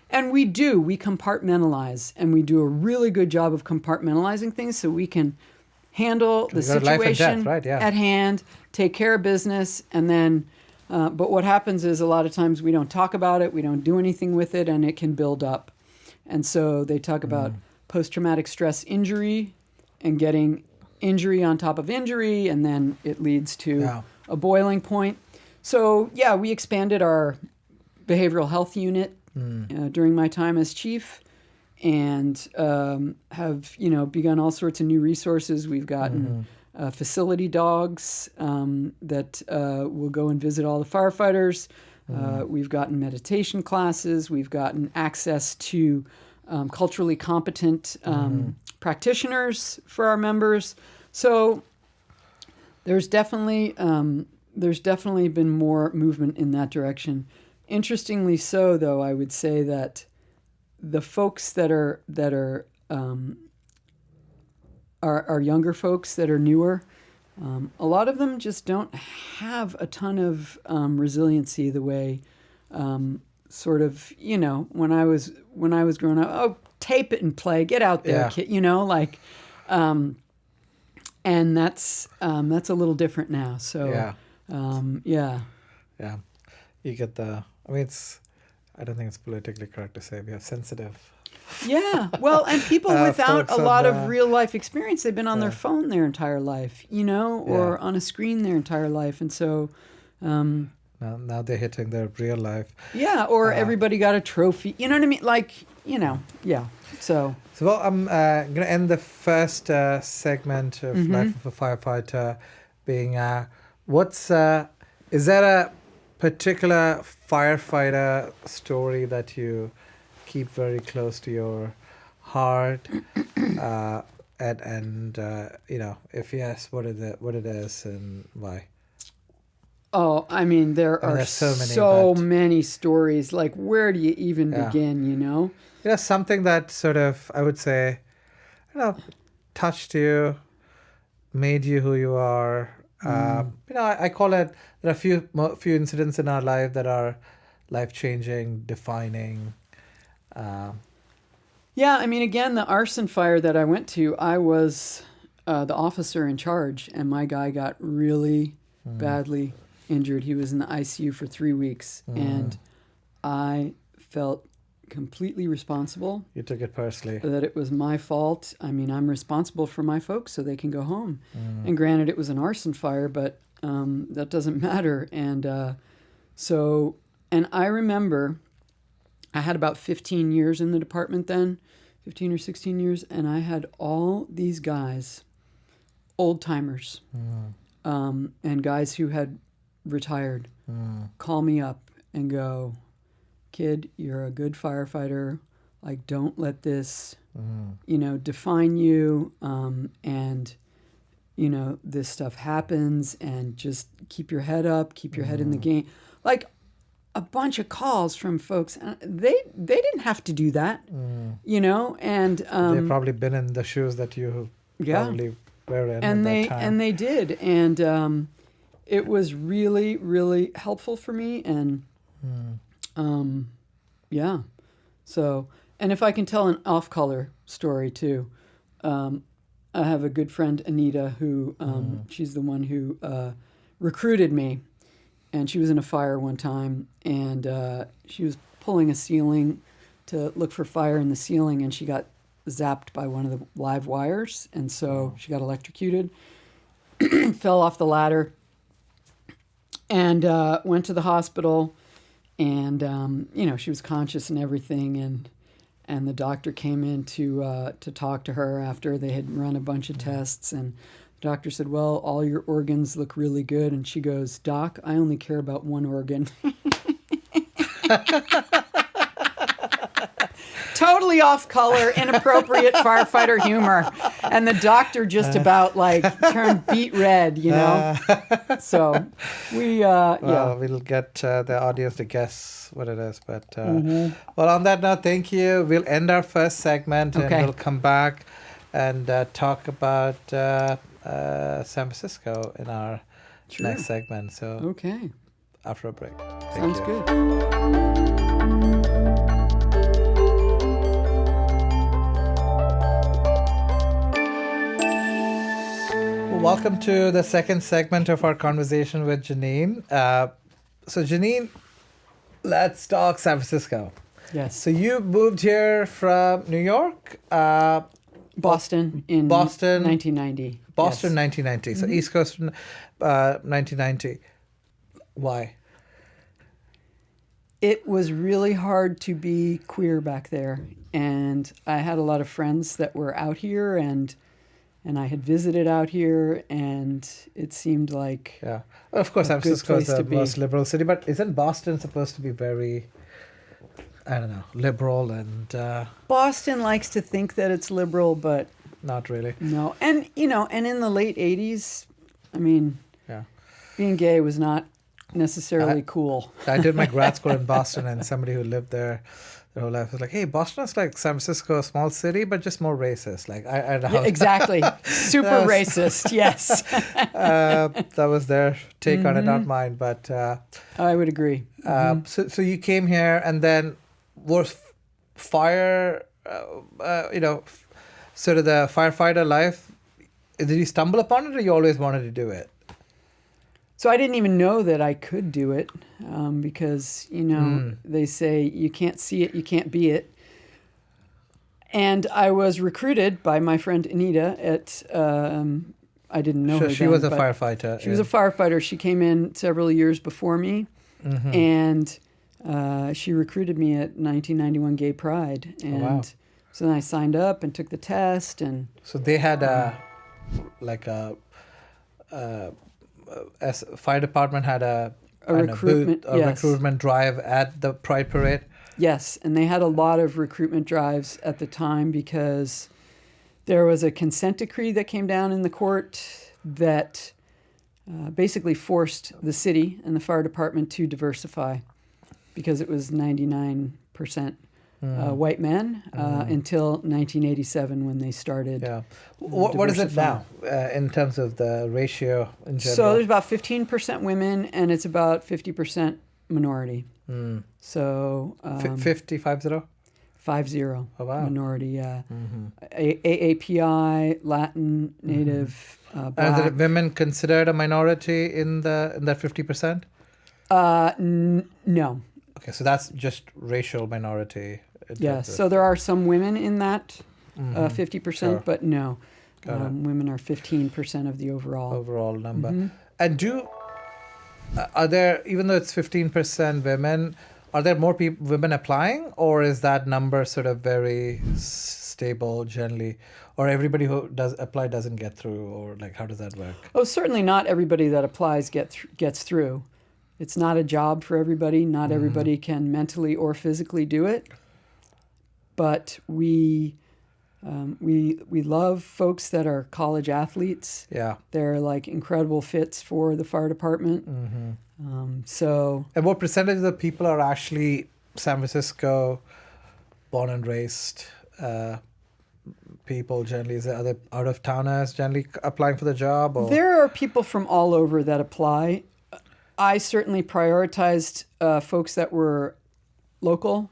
And we compartmentalize, and we do a really good job of compartmentalizing things so we can handle the situation at hand, take care of business, and then, but what happens is a lot of times we don't talk about it, we don't do anything with it, and it can build up. And so they talk about post-traumatic stress injury and getting injury on top of injury, and then it leads to a boiling point. So, we expanded our behavioral health unit during my time as chief, and have begun all sorts of new resources. We've gotten facility dogs that will go and visit all the firefighters. We've gotten meditation classes. We've gotten access to culturally competent practitioners for our members. So there's definitely been more movement in that direction. Interestingly so, though, I would say that the folks that are younger folks that are newer, a lot of them just don't have a ton of resiliency the way sort of, when I was growing up, tape it and play, get out there, kid, and that's a little different now. So you get I don't think it's politically correct to say we have sensitive. Yeah, well, and people without a lot of real life experience, they've been on their phone their entire life, or on a screen their entire life, and so. Now they're hitting their real life. Yeah, or everybody got a trophy. You know what I mean? Like, So well, I'm going to end the first segment of Life of a Firefighter being, is there a particular firefighter story that you keep very close to your heart? And if yes, what it is and why? Oh, I mean, there are so many stories. Like, where do you even begin, Something that sort of, I would say, touched you, made you who you are. I call it, there are a few incidents in our life that are life-changing, defining. Yeah, I mean, again, the arson fire that I went to, I was the officer in charge, and my guy got really badly injured. He was in the ICU for 3 weeks, and I felt completely responsible. You took it personally. That it was my fault. I mean, I'm responsible for my folks so they can go home. And granted, it was an arson fire, but that doesn't matter. And and I remember I had about 15 years in the department then, 15 or 16 years, and I had all these guys, old timers, and guys who had retired call me up and go, kid, you're a good firefighter. Like, don't let this, define you. And, this stuff happens, and just keep your head up, keep your head in the game. Like, a bunch of calls from folks. They didn't have to do that, and they've probably been in the shoes that you probably were in and at they that time. and they did, and it was really, really helpful for me, and yeah. So, and if I can tell an off-color story too, I have a good friend, Anita, who she's the one who recruited me. And she was in a fire one time, and she was pulling a ceiling to look for fire in the ceiling, and she got zapped by one of the live wires, and so she got electrocuted, fell off the ladder, and went to the hospital, and she was conscious and everything, and the doctor came in to talk to her after they had run a bunch of tests, and doctor said, well, all your organs look really good. And she goes, Doc, I only care about one organ. Totally off color, inappropriate firefighter humor. And the doctor just about turned beet red, So we, Well, we'll get the audience to guess what it is. But, well, on that note, thank you. We'll end our first segment, and we'll come back and talk about San Francisco in our next segment. So after a break. Sounds good. Well, welcome to the second segment of our conversation with Jeanine. So Jeanine, let's talk San Francisco. Yes. So you moved here from New York? Boston in 1990. Boston, 1990. So East Coast, 1990. Why? It was really hard to be queer back there, and I had a lot of friends that were out here, and I had visited out here, and it seemed like of course, San Francisco is the most liberal city, but isn't Boston supposed to be very, I don't know, liberal and... Boston likes to think that it's liberal, but... Not really. No. And, and in the late 80s, I mean, being gay was not necessarily cool. I did my grad school in Boston, and somebody who lived there their whole life was like, hey, Boston is like San Francisco, a small city, but just more racist. Like, I don't know. Yeah, exactly. Super racist, yes. That was their take on it, not mine, but... I would agree. So you came here, and then was fire, sort of the firefighter life, did you stumble upon it, or you always wanted to do it? So I didn't even know that I could do it because, they say you can't see it, you can't be it. And I was recruited by my friend Anita at, I didn't know her she then, was a firefighter. She was a firefighter. She came in several years before me, and she recruited me at 1991 Gay Pride. And so then I signed up and took the test. And so they had fire department had a recruitment drive at the Pride Parade. Yes, and they had a lot of recruitment drives at the time because there was a consent decree that came down in the court that basically forced the city and the fire department to diversify because it was 99% white men until 1987 when they started. Yeah. What is it now in terms of the ratio in general? So there's about 15% women and it's about 50% minority. So 50, 50? 50. Oh, wow. Minority, yeah. AAPI, Latin, Native, Black. Are the women considered a minority in that 50%? No. Okay, so that's just racial minority. Yes, so there are some women in that 50%, but no. Women are 15% of the overall number. And are there, even though it's 15% women, are there more women applying, or is that number sort of very stable generally, or everybody who does doesn't get through, or like how does that work? Oh, certainly not everybody that applies gets through. It's not a job for everybody. Not everybody can mentally or physically do it. But we love folks that are college athletes. Yeah. They're like incredible fits for the fire department. So And what percentage of the people are actually San Francisco born and raised people generally? Are they out of towners generally applying for the job? Or? there are people from all over that apply. I certainly prioritized folks that were local,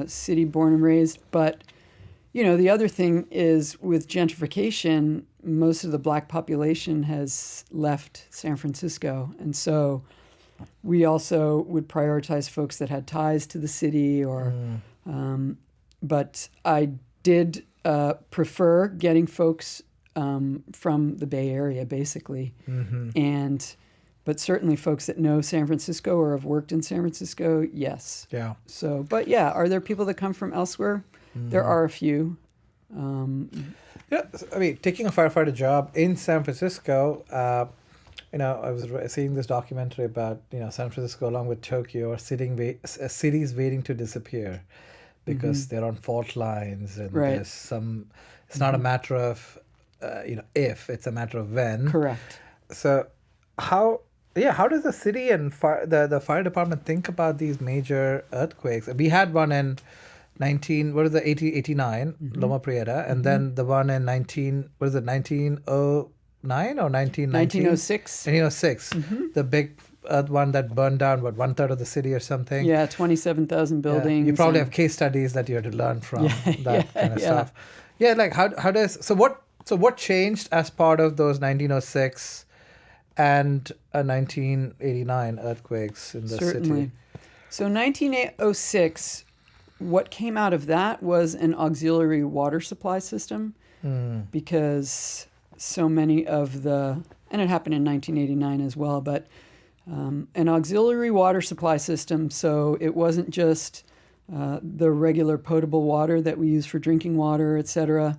city born and raised. But, you know, the other thing is with gentrification, most of the black population has left San Francisco. And so we also would prioritize folks that had ties to the city or, but I did prefer getting folks from the Bay Area, basically. But certainly folks that know San Francisco or have worked in San Francisco, yes. Yeah. So, but yeah, are there people that come from elsewhere? There are a few. Yeah, I mean, taking a firefighter job in San Francisco, you know, I was seeing this documentary about, you know, San Francisco along with Tokyo are cities waiting to disappear because they're on fault lines and there's some, it's not a matter of, you know, if, it's a matter of when. Correct. So how does the city and the fire department think about these major earthquakes? We had one in 1989, Loma Prieta, and then the one in 1909 or 1919? 1906. 1906. The big one that burned down, what, 1/3 of the city or something? Yeah, 27,000 Yeah. buildings. You probably have case studies that you had to learn from that kind of yeah. stuff. Yeah, like how does, so what changed as part of those 1906 and 1989 earthquakes in the Certainly. city? So 1906, what came out of that was an auxiliary water supply system because so many of and it happened in 1989 as well, but an auxiliary water supply system. So it wasn't just the regular potable water that we use for drinking water, et cetera,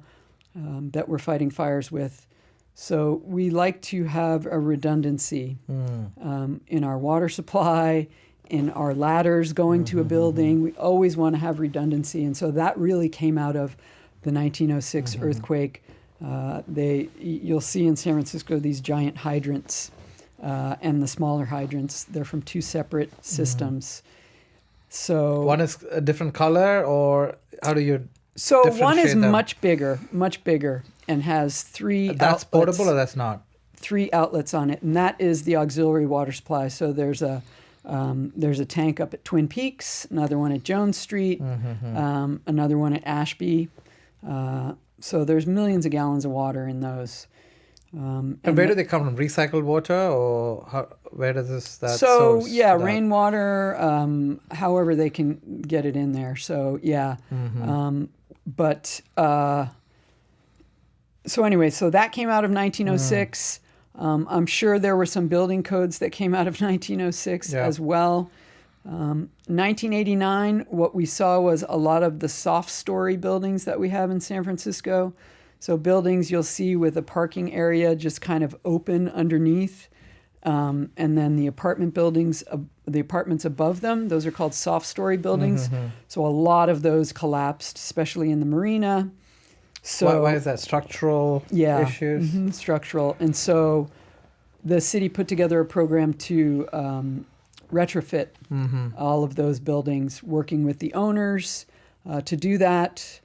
that we're fighting fires with. So we like to have a redundancy in our water supply, in our ladders going to a building. We always want to have redundancy. And so that really came out of the 1906 earthquake. You'll see in San Francisco these giant hydrants and the smaller hydrants. They're from two separate systems. So One is a different color, or how do you So one is differentiate them? much bigger, and has three That's outlets, portable or that's not? 3 outlets on it, and that is the auxiliary water supply. So there's a tank up at Twin Peaks, another one at Jones Street, another one at Ashby. So there's millions of gallons of water in those. And where do they come from? Recycled water, or where does that So source yeah, for that? rainwater, however they can get it in there. So yeah, so anyway, so that came out of 1906. I'm sure there were some building codes that came out of 1906 as well. 1989, what we saw was a lot of the soft story buildings that we have in San Francisco. So buildings you'll see with a parking area just kind of open underneath. And then the apartment buildings, the apartments above them, those are called soft story buildings. So a lot of those collapsed, especially in the marina. So Why is that? Structural issues? Structural. And so the city put together a program to retrofit all of those buildings, working with the owners to do that.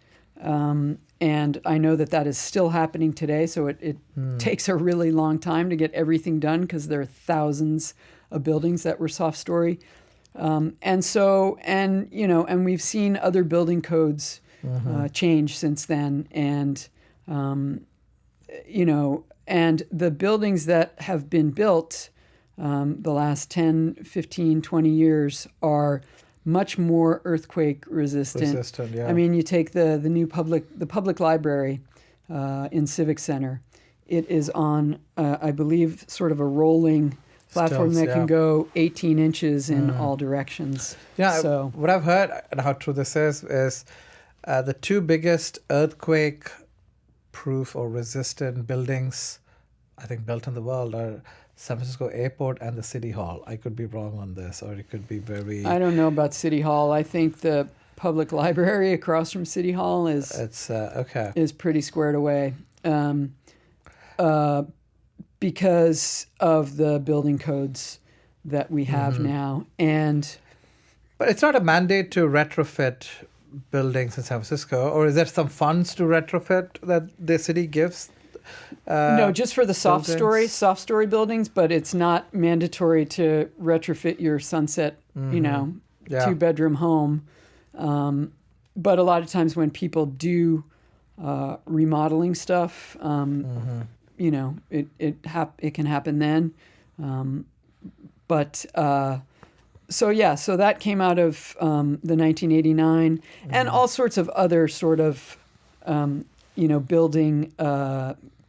And I know that is still happening today. So it takes a really long time to get everything done because there are thousands of buildings that were soft story. And we've seen other building codes change since then. And, and the buildings that have been built the last 10, 15, 20 years are much more earthquake resistant. Yeah. I mean, you take the new public library in Civic Center. It is on, I believe, sort of a rolling platform that can go 18 inches in all directions. Yeah, so what I've heard, and how true this is the two biggest earthquake-proof or resistant buildings, I think, built in the world are San Francisco Airport and the City Hall. I could be wrong on this, or it could be very. I don't know about City Hall. I think the public library across from City Hall It's okay. is pretty squared away because of the building codes that we have now. And But it's not a mandate to retrofit buildings in San Francisco, or is there some funds to retrofit that the city gives? no, just for the soft buildings? story buildings, but it's not mandatory to retrofit your Sunset, Yeah. 2-bedroom home. But a lot of times when people do remodeling stuff, it can happen then. So that came out of the 1989, and all sorts of other sort of, building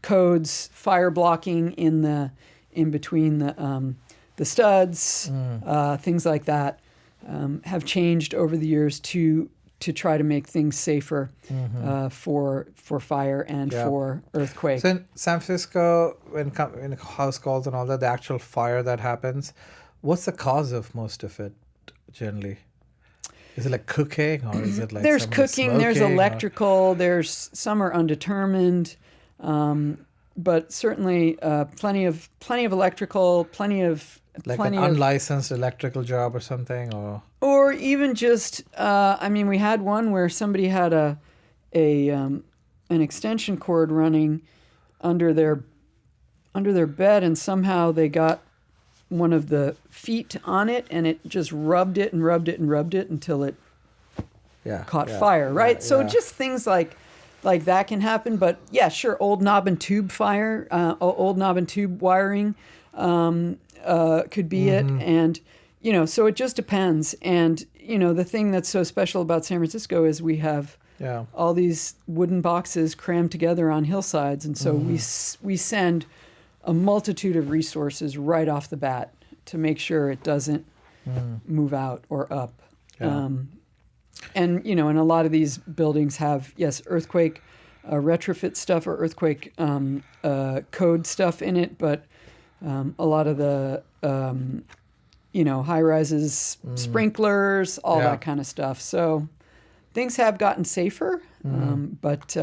codes, fire blocking in between the studs, things like that, have changed over the years to try to make things safer for fire and for earthquake. So in San Francisco, in house calls and all that, the actual fire that happens, what's the cause of most of it generally? Is it like cooking, or is it like There's somebody cooking, there's smoking, or- electrical, there's some are undetermined, but certainly plenty of electrical, plenty of unlicensed electrical job or something, or even just we had one where somebody had an extension cord running under their bed, and somehow they got one of the feet on it, and it just rubbed it until it caught fire, right? So just things like that can happen. But yeah, sure, old knob and tube fire, old knob and tube wiring could be it. And, so it just depends. And, the thing that's so special about San Francisco is we have all these wooden boxes crammed together on hillsides. And so we send a multitude of resources right off the bat to make sure it doesn't move out or up. And a lot of these buildings have, earthquake retrofit stuff or earthquake code stuff in it, but a lot of the, high rises, sprinklers, all that kind of stuff. So things have gotten safer, but...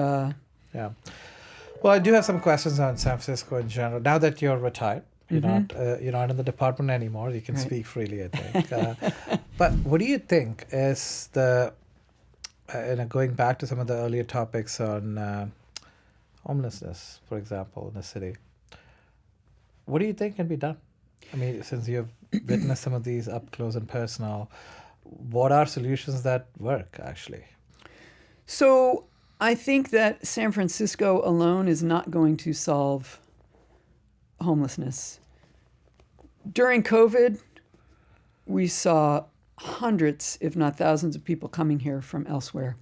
Well, I do have some questions on San Francisco in general. Now that you're retired, you're not in the department anymore. You can speak freely, I think. But what do you think is the, going back to some of the earlier topics on homelessness, for example, in the city, what do you think can be done? I mean, since you've witnessed some of these up close and personal, what are solutions that work, actually? So I think that San Francisco alone is not going to solve homelessness. During COVID, we saw hundreds, if not thousands, of people coming here from elsewhere.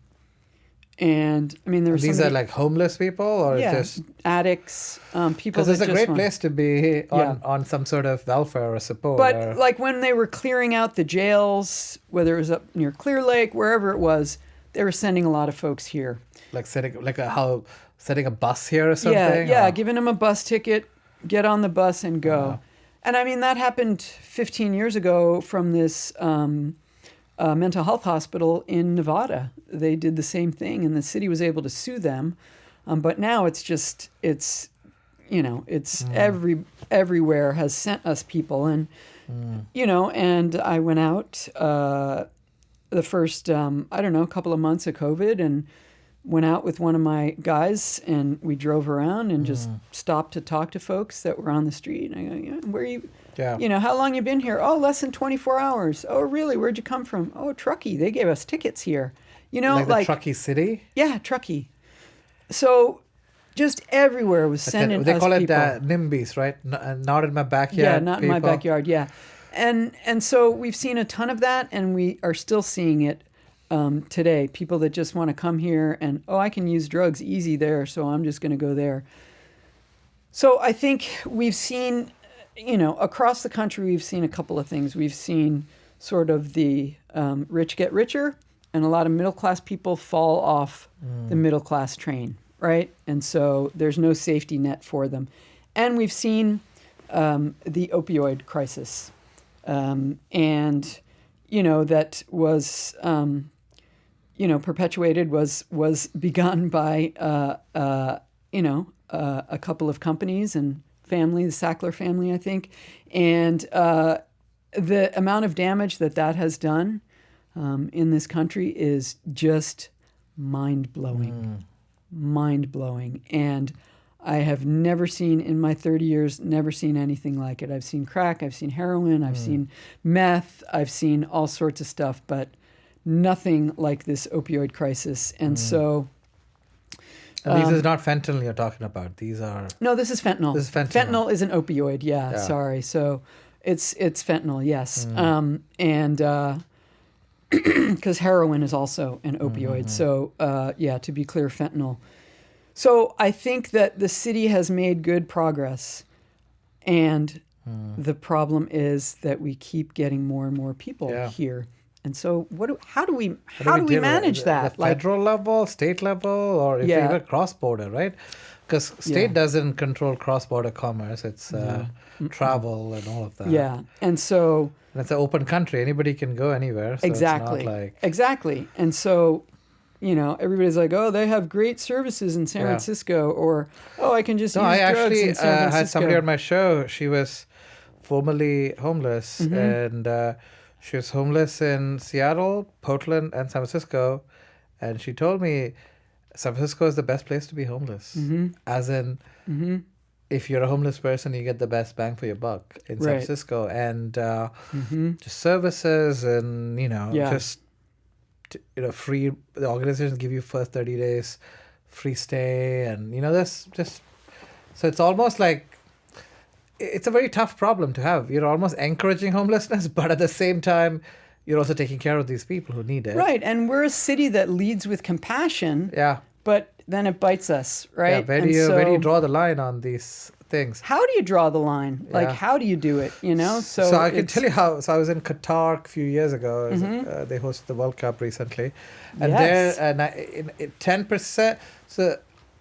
And there were These are like homeless people, or just addicts, people. Because it's a great place to be on some sort of welfare or support. But like when they were clearing out the jails, whether it was up near Clear Lake, wherever it was, they were sending a lot of folks here. Like setting a bus here or something? Yeah, giving them a bus ticket, get on the bus and go. Wow. And that happened 15 years ago from this mental health hospital in Nevada. They did the same thing, and the city was able to sue them. But now everywhere has sent us people. And, and I went out the first, couple of months of COVID, and went out with one of my guys, and we drove around and just stopped to talk to folks that were on the street. And I go, where are you? Yeah. How long you been here? Oh, less than 24 hours. Oh, really? Where'd you come from? Oh, Truckee. They gave us tickets here. Like the Truckee city? Yeah, Truckee. So just everywhere was sending us people. They call it NIMBYs, right? Not in my backyard. Yeah, not in my backyard, yeah. And so we've seen a ton of that, and we are still seeing it today. People that just want to come here and, I can use drugs easy there, so I'm just going to go there. So I think we've seen, across the country, we've seen a couple of things. We've seen sort of the rich get richer, and a lot of middle-class people fall off the middle-class train, right? And so there's no safety net for them. And we've seen the opioid crisis, and that was perpetuated was begun by a couple of companies and family, the Sackler family, I think, and the amount of damage that has done in this country is just mind-blowing. Mind-blowing. And I have never seen, in my 30 years, never seen anything like it. I've seen crack, I've seen heroin, I've seen meth, I've seen all sorts of stuff, but nothing like this opioid crisis. And so... And these is not fentanyl you're talking about. These are... No, this is fentanyl. This is fentanyl. Fentanyl is an opioid, yeah. Sorry. So it's fentanyl, yes. And because heroin is also an opioid. So, to be clear, fentanyl. So I think that the city has made good progress. And the problem is that we keep getting more and more people here. And so how do we manage that? The federal level, state level, or if you're cross-border, right? Because state doesn't control cross-border commerce. It's travel and all of that. Yeah. And so... And it's an open country. Anybody can go anywhere. So exactly. It's not like... Exactly. And so, everybody's like, oh, they have great services in San Francisco, or, oh, I can just use drugs in San Francisco. I had somebody on my show. She was formerly homeless, and she was homeless in Seattle, Portland, and San Francisco. And she told me San Francisco is the best place to be homeless. As in, if you're a homeless person, you get the best bang for your buck in San Francisco. And just services and, free, the organizations give you first 30 days free stay. And, this just, so it's almost like, it's a very tough problem to have. You're almost encouraging homelessness, but at the same time, you're also taking care of these people who need it. Right, and we're a city that leads with compassion. Yeah. But then it bites us, right? Yeah, where do you draw the line on these things? How do you draw the line? Like, how do you do it, So I can tell you how. So I was in Qatar a few years ago. They hosted the World Cup recently. And there, 10%, so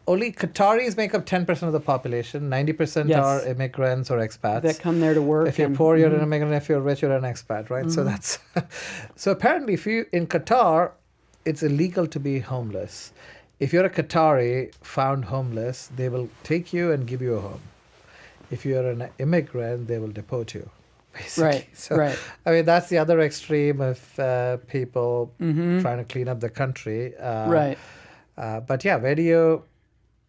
only Qataris make up 10% of the population. 90% are immigrants or expats. That come there to work. If you're poor, you're an immigrant. If you're rich, you're an expat, right? So that's... So apparently, in Qatar, it's illegal to be homeless. If you're a Qatari found homeless, they will take you and give you a home. If you're an immigrant, they will deport you, basically. Right, so, I mean, that's the other extreme of people trying to clean up the country. But where do you...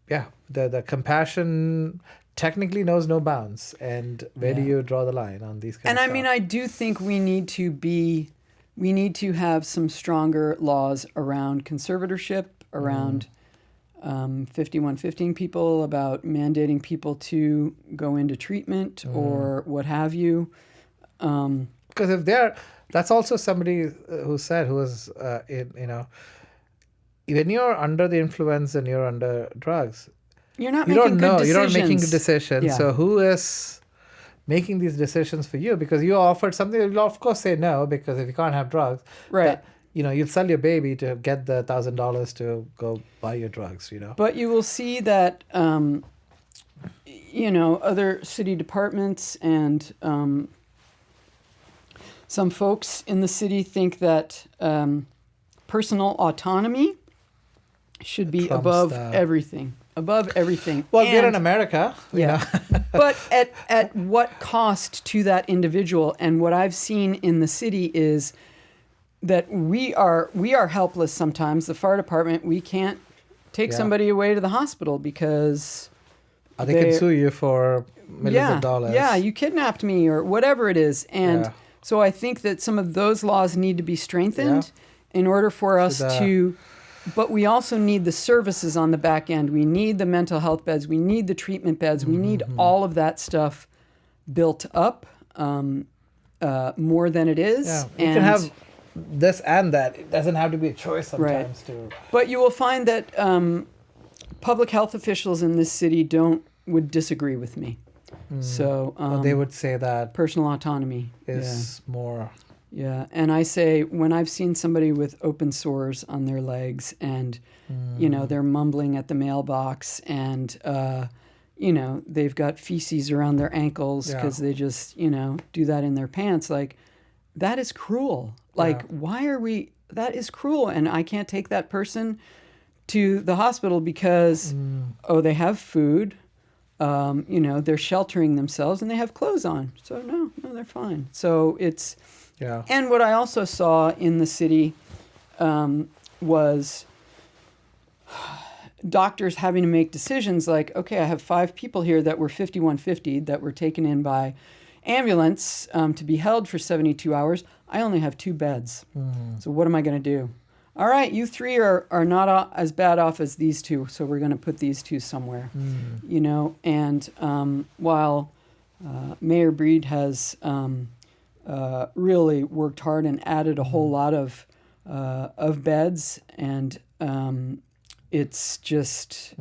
Yeah, the compassion technically knows no bounds. And where do you draw the line on these kinds of stuff? And I do think we need to have some stronger laws around conservatorship, around 5115 people, about mandating people to go into treatment or what have you. Because if that's also somebody who was when you're under the influence and you're under drugs, you're not making good decisions. You're not making good decisions. Yeah. So who is making these decisions for you? Because you offered something, you'll of course say no, because if you can't have drugs, you'll sell your baby to get the $1,000 to go buy your drugs, But you will see that, other city departments and some folks in the city think that personal autonomy should be above everything. Above everything. Well, we're in America. But at what cost to that individual? And what I've seen in the city is that we are helpless sometimes. The fire department, we can't take somebody away to the hospital because they can sue you for millions of dollars. Yeah, you kidnapped me or whatever it is. And so I think that some of those laws need to be strengthened in order for us to... But we also need the services on the back end. We need the mental health beds. We need the treatment beds. We need all of that stuff built up more than it is. Yeah, you can have this and that. It doesn't have to be a choice sometimes. But you will find that public health officials in this city would disagree with me. So they would say that personal autonomy is more... Yeah, and I say when I've seen somebody with open sores on their legs and, they're mumbling at the mailbox and, they've got feces around their ankles because they just, do that in their pants. Like, that is cruel. Like, why are we, that is cruel. And I can't take that person to the hospital because, they have food, they're sheltering themselves and they have clothes on. So no, they're fine. So it's, and what I also saw in the city was doctors having to make decisions like, okay, I have 5 people here that were 5150 that were taken in by ambulance to be held for 72 hours. I only have 2 beds. So what am I going to do? All right, you 3 are not as bad off as these 2, so we're going to put these 2 somewhere. And while Mayor Breed has really worked hard and added a whole lot of beds, and it's just,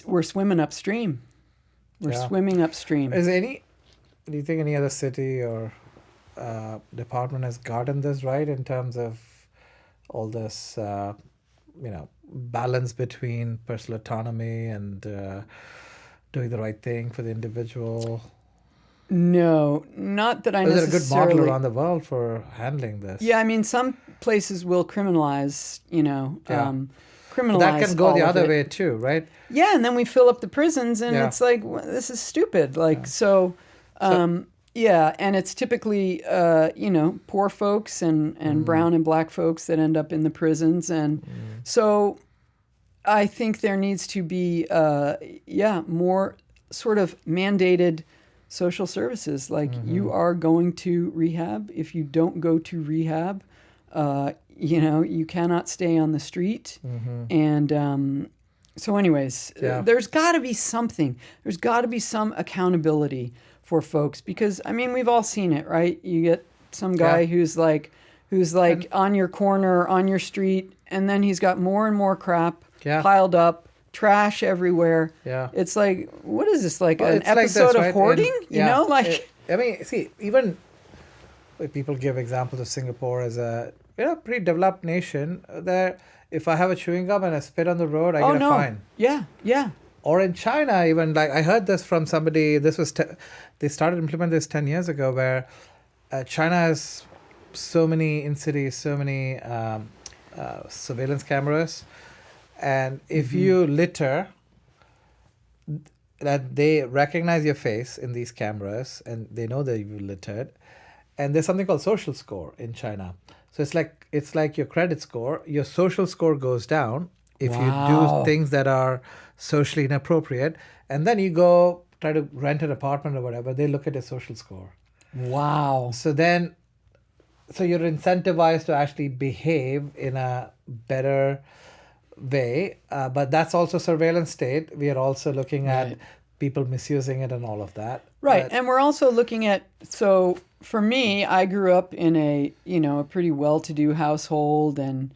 we're swimming upstream. We're swimming upstream. Do you think any other city or department has gotten this right in terms of all this, balance between personal autonomy and doing the right thing for the individual? No, not that I necessarily. necessarily. Is there a good model around the world for handling this? Yeah, I mean, some places will criminalize, criminalize. But that can go the other way way too, right? Yeah, and then we fill up the prisons, and it's like, this is stupid. Like, yeah, and it's typically, poor folks and brown and black folks that end up in the prisons. And so I think there needs to be, more sort of mandated social services. Like, you are going to rehab. If you don't go to rehab, you cannot stay on the street. And so anyways, there's got to be something. There's got to be some accountability for folks, because I mean, we've all seen it, right? You get some guy who's like on your corner, on your street, and then he's got more and more crap piled up, trash everywhere. It's like, what is this, like an episode of hoarding? Even people give examples of Singapore as a pretty developed nation. There, if I have a chewing gum and I spit on the road, I get a fine. Yeah. Or in China, even, like, I heard this from somebody. This was they started implementing this 10 years ago, where China has so many in cities, so many surveillance cameras, and if you litter, that they recognize your face in these cameras, and they know that you littered, and there's something called social score in China. So it's like your credit score. Your social score goes down if you do things that are socially inappropriate, and then you go try to rent an apartment or whatever, they look at your social score. Wow. So you're incentivized to actually behave in a better way, but that's also surveillance state. We are also looking at people misusing it and all of that. Right, and we're also looking at, so for me, I grew up in a pretty well-to-do household, and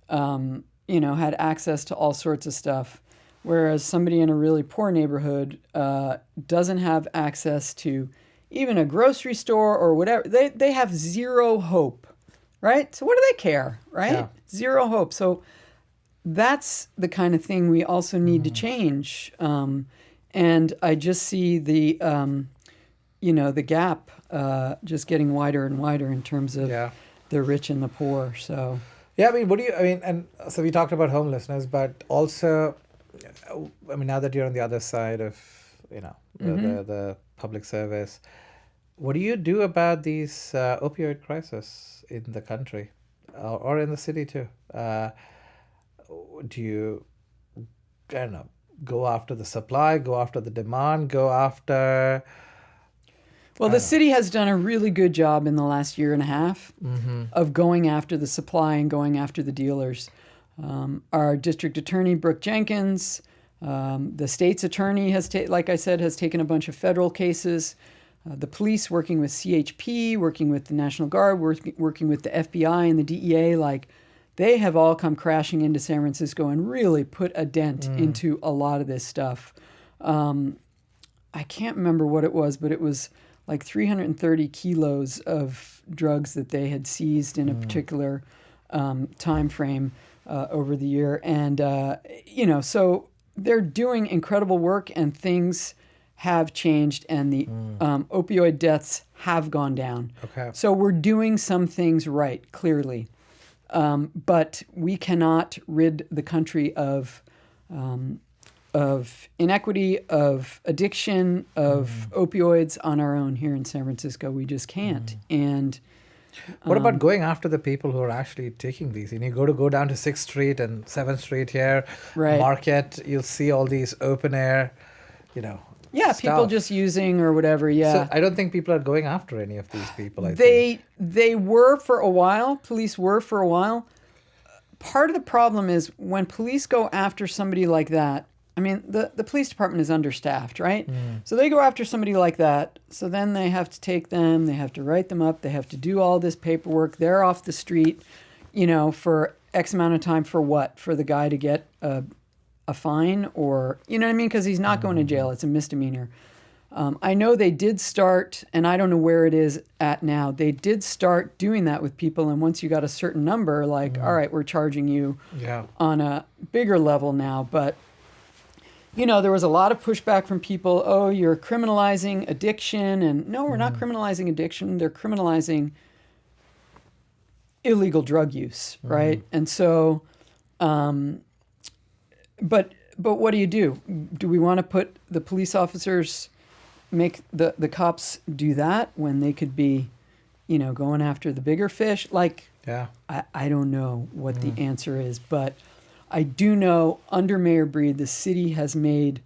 had access to all sorts of stuff. Whereas somebody in a really poor neighborhood doesn't have access to even a grocery store or whatever. They have zero hope, right? So what do they care, right? Yeah. Zero hope. So that's the kind of thing we also need to change. And I just see the gap just getting wider and wider in terms of the rich and the poor. So. Yeah, and so we talked about homelessness, but also, now that you're on the other side of, the public service, what do you do about these opioid crisis in the country or in the city too? Do you, go after the supply, go after the demand, go after... Well, the city has done a really good job in the last year and a half of going after the supply and going after the dealers. Our district attorney, Brooke Jenkins, the state's attorney has taken a bunch of federal cases. The police, working with CHP, working with the National Guard, working with the FBI and the DEA, they have all come crashing into San Francisco and really put a dent into a lot of this stuff. I can't remember what it was, but it was like 330 kilos of drugs that they had seized in a particular time frame over the year. And, so they're doing incredible work, and things have changed, and the opioid deaths have gone down. Okay. So we're doing some things right, clearly. But we cannot rid the country of inequity, of addiction, of opioids on our own here in San Francisco. We just can't. And what about going after the people who are actually taking these? You go down to 6th Street and 7th Street here, Right. Market, you'll see all these open air, yeah, people stuff. just using or whatever. Yeah. So I don't think people are going after any of these people, I think. They were for a while. Police were for a while. Part of the problem is when police go after somebody like that, I mean, the police department is understaffed, right? So they go after somebody like that. So then they have to take them, they have to write them up, they have to do all this paperwork. They're off the street, for X amount of time for what? For the guy to get a fine, or, you know what I mean? Because he's not going to jail. It's a misdemeanor. I know they did start, and I don't know where it is at now. They did start doing that with people, and once you got a certain number, like, all right, we're charging you on a bigger level now. But, there was a lot of pushback from people. Oh, you're criminalizing addiction. And no, we're not criminalizing addiction. They're criminalizing illegal drug use, right? And so, but what do you do? Do we want to put the police officers, make the cops do that when they could be, going after the bigger fish? Like, Yeah. I don't know what the answer is, but I do know under Mayor Breed, the city has made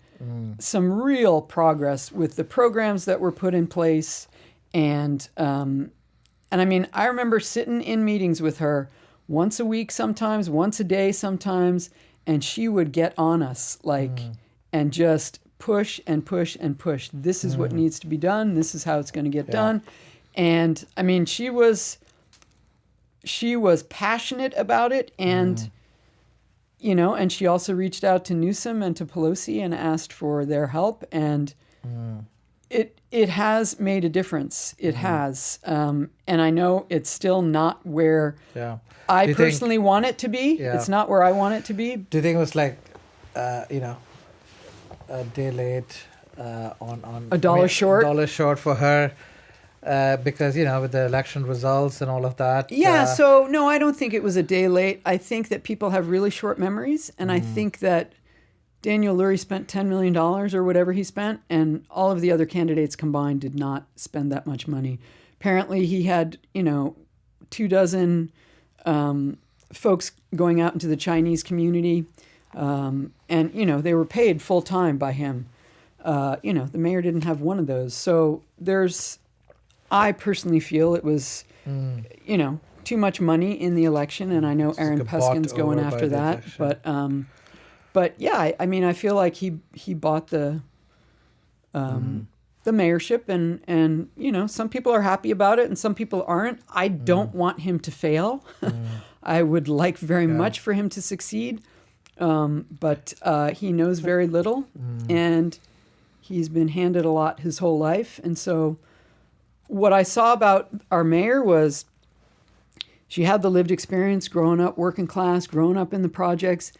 some real progress with the programs that were put in place. And I mean, I remember sitting in meetings with her once a week sometimes, once a day sometimes, and she would get on us, like, and just push and push and push. This is what needs to be done. This is how it's going to get done. And I mean, she was passionate about it, and and she also reached out to Newsom and to Pelosi and asked for their help, and it has made a difference. It has, and I know it's still not where I personally want it to be. Yeah. It's not where I want it to be. Do you think it was like, a day late on A dollar short? $1 short for her because, with the election results and all of that? Yeah, so no, I don't think it was a day late. I think that people have really short memories, and I think that Daniel Lurie spent $10 million or whatever he spent, and all of the other candidates combined did not spend that much money. Apparently he had, 24 folks going out into the Chinese community, and, they were paid full time by him. The mayor didn't have one of those. So I personally feel it was, too much money in the election, and I know Aaron Peskin's going after that. But yeah, I mean, I feel like he bought the mayorship, and some people are happy about it, and some people aren't. I don't want him to fail. I would like very much for him to succeed, but he knows very little, and he's been handed a lot his whole life. And so what I saw about our mayor was she had the lived experience growing up working class, growing up in the projects,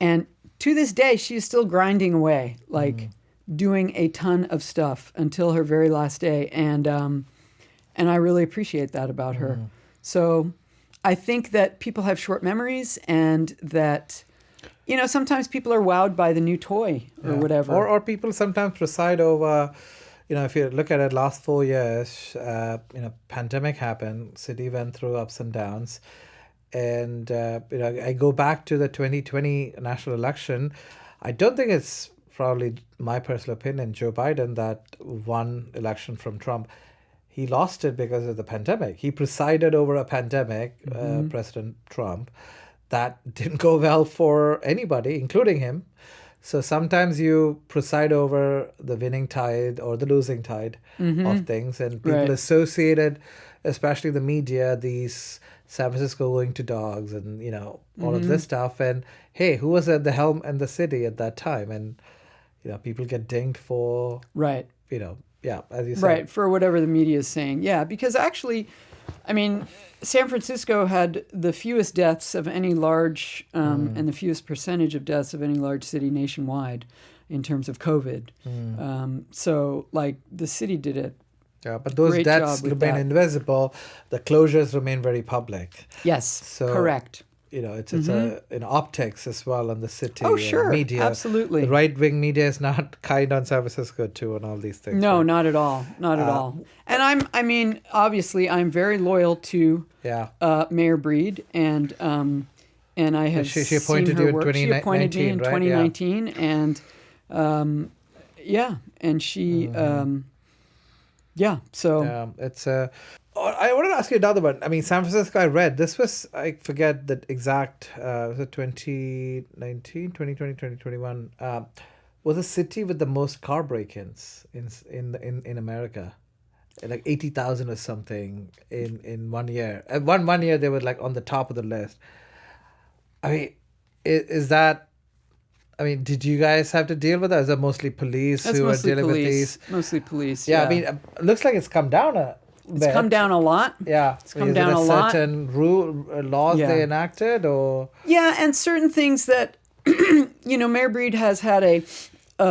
and to this day, she's still grinding away, like doing a ton of stuff until her very last day. And I really appreciate that about her. So I think that people have short memories, and that, sometimes people are wowed by the new toy or whatever. Or people sometimes preside over, if you look at it, last 4 years, pandemic happened, city went through ups and downs. And, I go back to the 2020 national election. I don't think it's probably my personal opinion, Joe Biden, that won election from Trump. He lost it because of the pandemic. He presided over a pandemic, President Trump, that didn't go well for anybody, including him. So sometimes you preside over the winning tide or the losing tide of things, and people associated, especially the media, these San Francisco going to dogs and, all of this stuff. And hey, who was at the helm in the city at that time? And, people get dinged for, Right. as you said. Right, for whatever the media is saying. Yeah, because actually, I mean, San Francisco had the fewest deaths of any large, and the fewest percentage of deaths of any large city nationwide in terms of COVID. So, like, the city did it. Yeah, but those Great deaths job with remain that. invisible. The closures remain very public. Yes, So, correct. It's in optics as well on the city. Oh, and sure, media. absolutely. The right wing media is not kind on San Francisco too, and all these things. No, right? not at all. Not at all. And obviously, I'm very loyal to Yeah. Mayor Breed, and I have She appointed seen her you in work. She appointed me in 2019, right? 2019, and she, so It's I wanted to ask you another one. I mean, San Francisco, I read this was, I forget the exact, was it 2019, 2020, 2021, was a city with the most car break-ins in America. Like 80,000 or something in 1 year. And one year they were like on the top of the list. I mean, is that, I mean, did you guys have to deal with that? Is it mostly police that's who are mostly dealing with police. these? Mostly police. Yeah, Yeah, I mean, it looks like it's come down a it's bit. come down a lot. Yeah, It's come is down it a lot. certain laws Yeah. they enacted, or Yeah, and certain things that, Mayor Breed has had a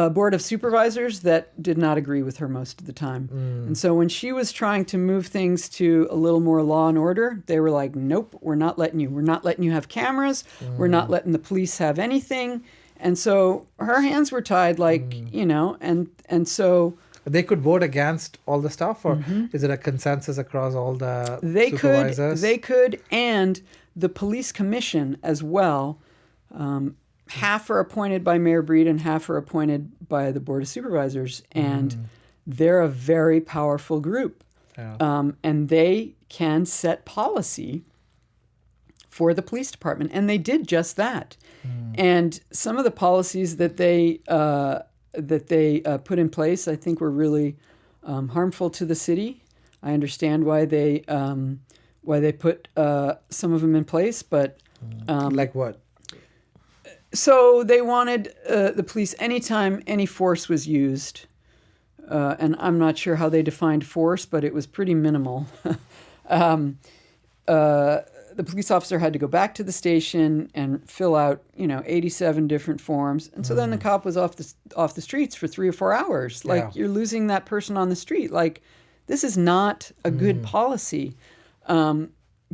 board of supervisors that did not agree with her most of the time. And so when she was trying to move things to a little more law and order, they were like, nope, we're not letting you. We're not letting you have cameras. We're not letting the police have anything. And so her hands were tied, like, and so they could vote against all the stuff, or is it a consensus across all the they supervisors? could, and the police commission as well. Half are appointed by Mayor Breed and half are appointed by the Board of Supervisors. And they're a very powerful group. Yeah. And they can set policy for the police department. And they did just that. And some of the policies that they put in place, I think, were really harmful to the city. I understand why they put some of them in place, but like what? so they wanted the police, anytime any force was used, and I'm not sure how they defined force, but it was pretty minimal. The police officer had to go back to the station and fill out, 87 different forms, and so then the cop was off the streets for 3 or 4 hours. Like, Yeah. you're losing that person on the street. Like, this is not a good policy.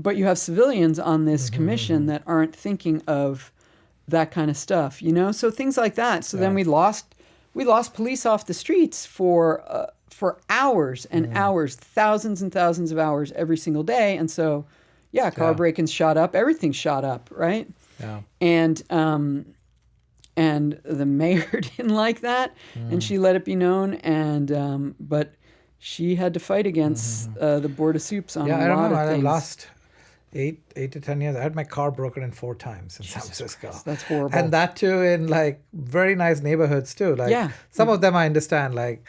But you have civilians on this commission that aren't thinking of that kind of stuff, So things like that. So then we lost police off the streets for hours and hours, thousands and thousands of hours every single day. And so, car break-ins shot up, everything shot up, right? Yeah. And the mayor didn't like that, and she let it be known. And but she had to fight against the Board of Soups on a I don't lot know. of I things. lost 8 to 10 years. I had my car broken in 4 times in San Francisco. That's horrible. And that too in like very nice neighborhoods too. Like some of them I understand, like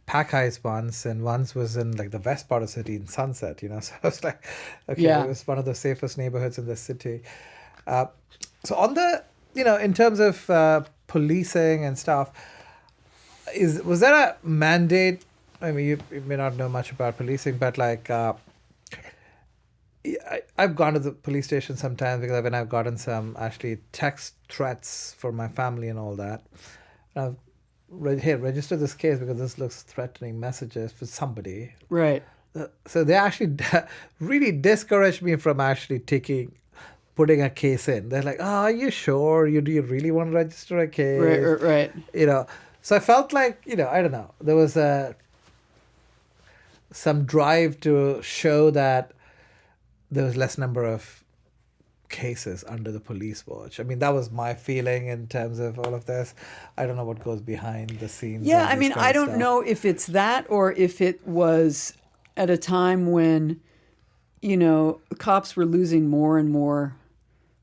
Pack Heights once, and once was in like the west part of the city in Sunset, So I was like, okay, it was one of the safest neighborhoods in the city. So on the, in terms of policing and stuff, was there a mandate? I mean, you may not know much about policing, but like, I've gone to the police station sometimes because when I've gotten some actually text threats for my family and all that. Here, register this case because this looks threatening messages for somebody. Right. So they actually really discouraged me from actually putting a case in. They're like, "Oh, are you sure? Do you really want to register a case?" Right. So I felt like, I don't know. There was some drive to show that there was less number of cases under the police watch. I mean, that was my feeling in terms of all of this. I don't know what goes behind the scenes. Yeah, of I this mean, kind I of don't stuff. know if it's that or if it was at a time when, cops were losing more and more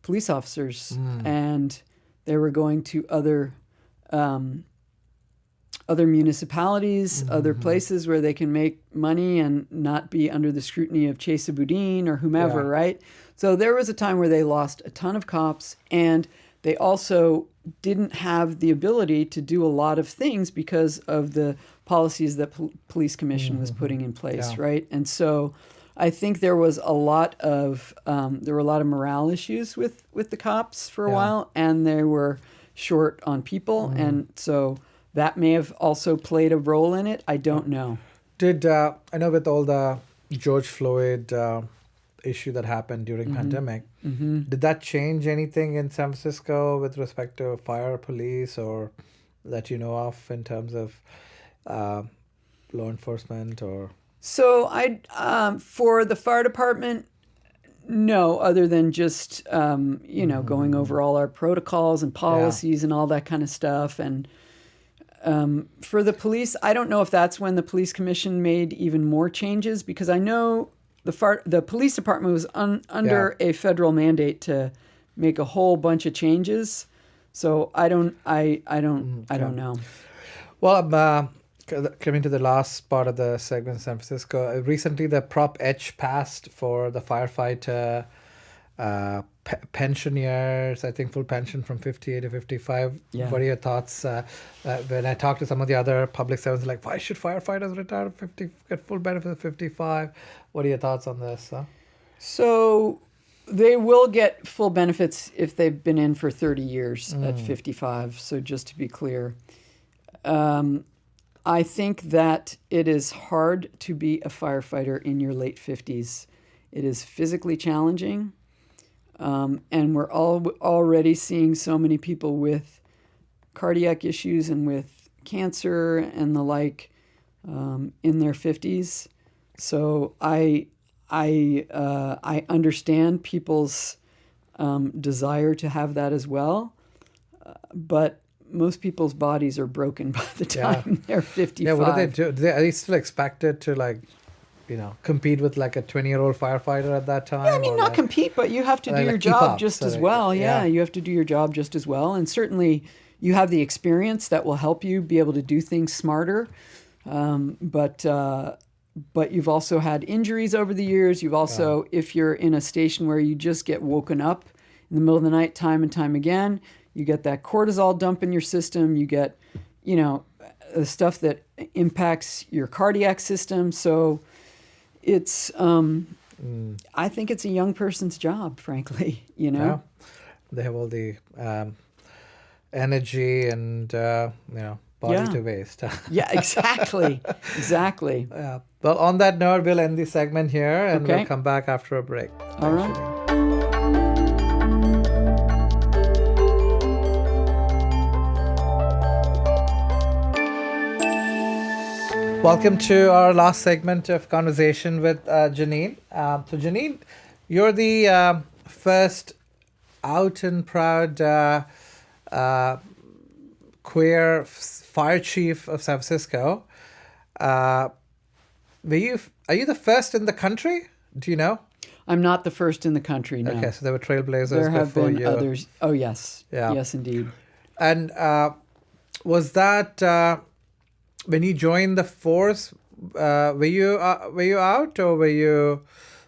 police officers, and they were going to other municipalities, other places where they can make money and not be under the scrutiny of Chesa Boudin or whomever, Yeah. right? So there was a time where they lost a ton of cops, and they also didn't have the ability to do a lot of things because of the policies that police commission was putting in place, Yeah. right? And so I think there was a lot of morale issues with the cops for a Yeah. while, and they were short on people, and so that may have also played a role in it. I don't know. Did I know with all the George Floyd issue that happened during pandemic, did that change anything in San Francisco with respect to fire, police, or that you know of in terms of law enforcement or? So I for the fire department, no, other than just going over all our protocols and policies and all that kind of stuff. And for the police, I don't know if that's when the police commission made even more changes, because I know the police department was under a federal mandate to make a whole bunch of changes. So I don't know. Well, coming to the last part of the segment, San Francisco, recently the Prop H passed for the firefighter pensioners, I think full pension from 58 to 55. Yeah. What are your thoughts? When I talk to some of the other public servants, like, why should firefighters retire at 50, get full benefit at 55? What are your thoughts on this? So they will get full benefits if they've been in for 30 years at 55. So just to be clear, I think that it is hard to be a firefighter in your late 50s. It is physically challenging. And we're already seeing so many people with cardiac issues and with cancer and the like in their 50s. So I understand people's desire to have that as well, but most people's bodies are broken by the time they're 55. Yeah, what do they do? Are they still expected to compete with like a 20-year-old firefighter at that time? Yeah, I mean, not compete, but you have to do your job just as well. Yeah, you have to do your job just as well. And certainly you have the experience that will help you be able to do things smarter. But you've also had injuries over the years. You've also, if you're in a station where you just get woken up in the middle of the night time and time again, you get that cortisol dump in your system. You get, the stuff that impacts your cardiac system. So it's, I think it's a young person's job, frankly, Yeah. They have all the energy and, body to waste. Yeah, exactly. Exactly. Yeah. Well, on that note, we'll end the segment here and we'll come back after a break. All right. Welcome to our last segment of conversation with Jeanine. So Jeanine, you're the first out and proud queer fire chief of San Francisco. Are you the first in the country? Do you know? I'm not the first in the country, no. Okay, so there were trailblazers there have before been you. others. Oh, yes. Yeah. Yes, indeed. And was that when you joined the force? Were you out, or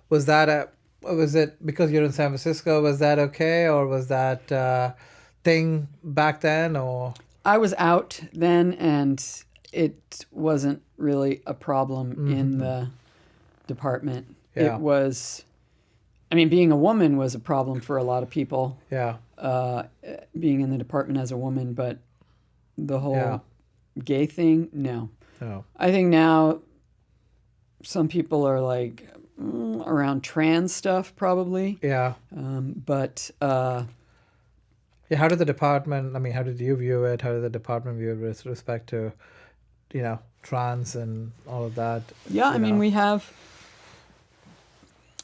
was it because you're in San Francisco? Was that okay, or was that thing back then, or? I was out then, and it wasn't really a problem in the department. Yeah. It was, being a woman was a problem for a lot of people. Yeah. Being in the department as a woman, but the whole Yeah. gay thing, no. Oh. I think now some people are like around trans stuff, probably. Yeah. But Yeah. How did the department? How did you view it? How did the department view it with respect to, trans and all of that? yeah, we have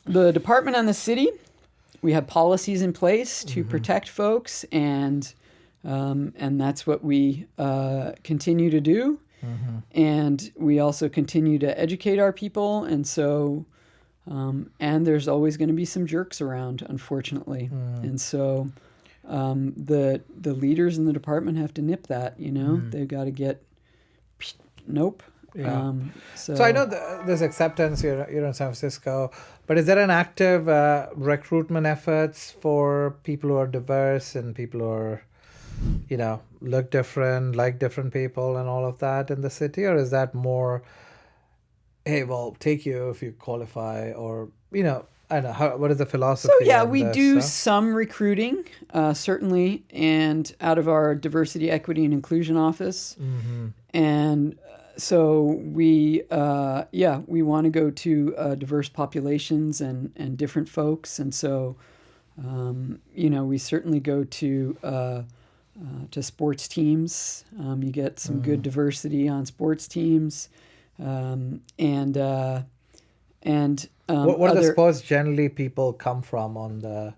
the department and the city. We have policies in place to protect folks, and that's what we continue to do. And we also continue to educate our people, and so and there's always going to be some jerks around, unfortunately. And so the leaders in the department have to nip that. They've got to get nope. Yeah. So I know there's acceptance. You're in San Francisco, but is there an active recruitment efforts for people who are diverse and people who are, look different, like different people, and all of that in the city, or is that more hey, well, take you if you qualify, or I don't know what is the So philosophy? yeah, on we this, do huh? some recruiting, certainly, and out of our diversity, equity, and inclusion office, and so we want to go to diverse populations and different folks, and so we certainly go to sports teams. You get some good diversity on sports teams, and What are the other sports generally people come from on the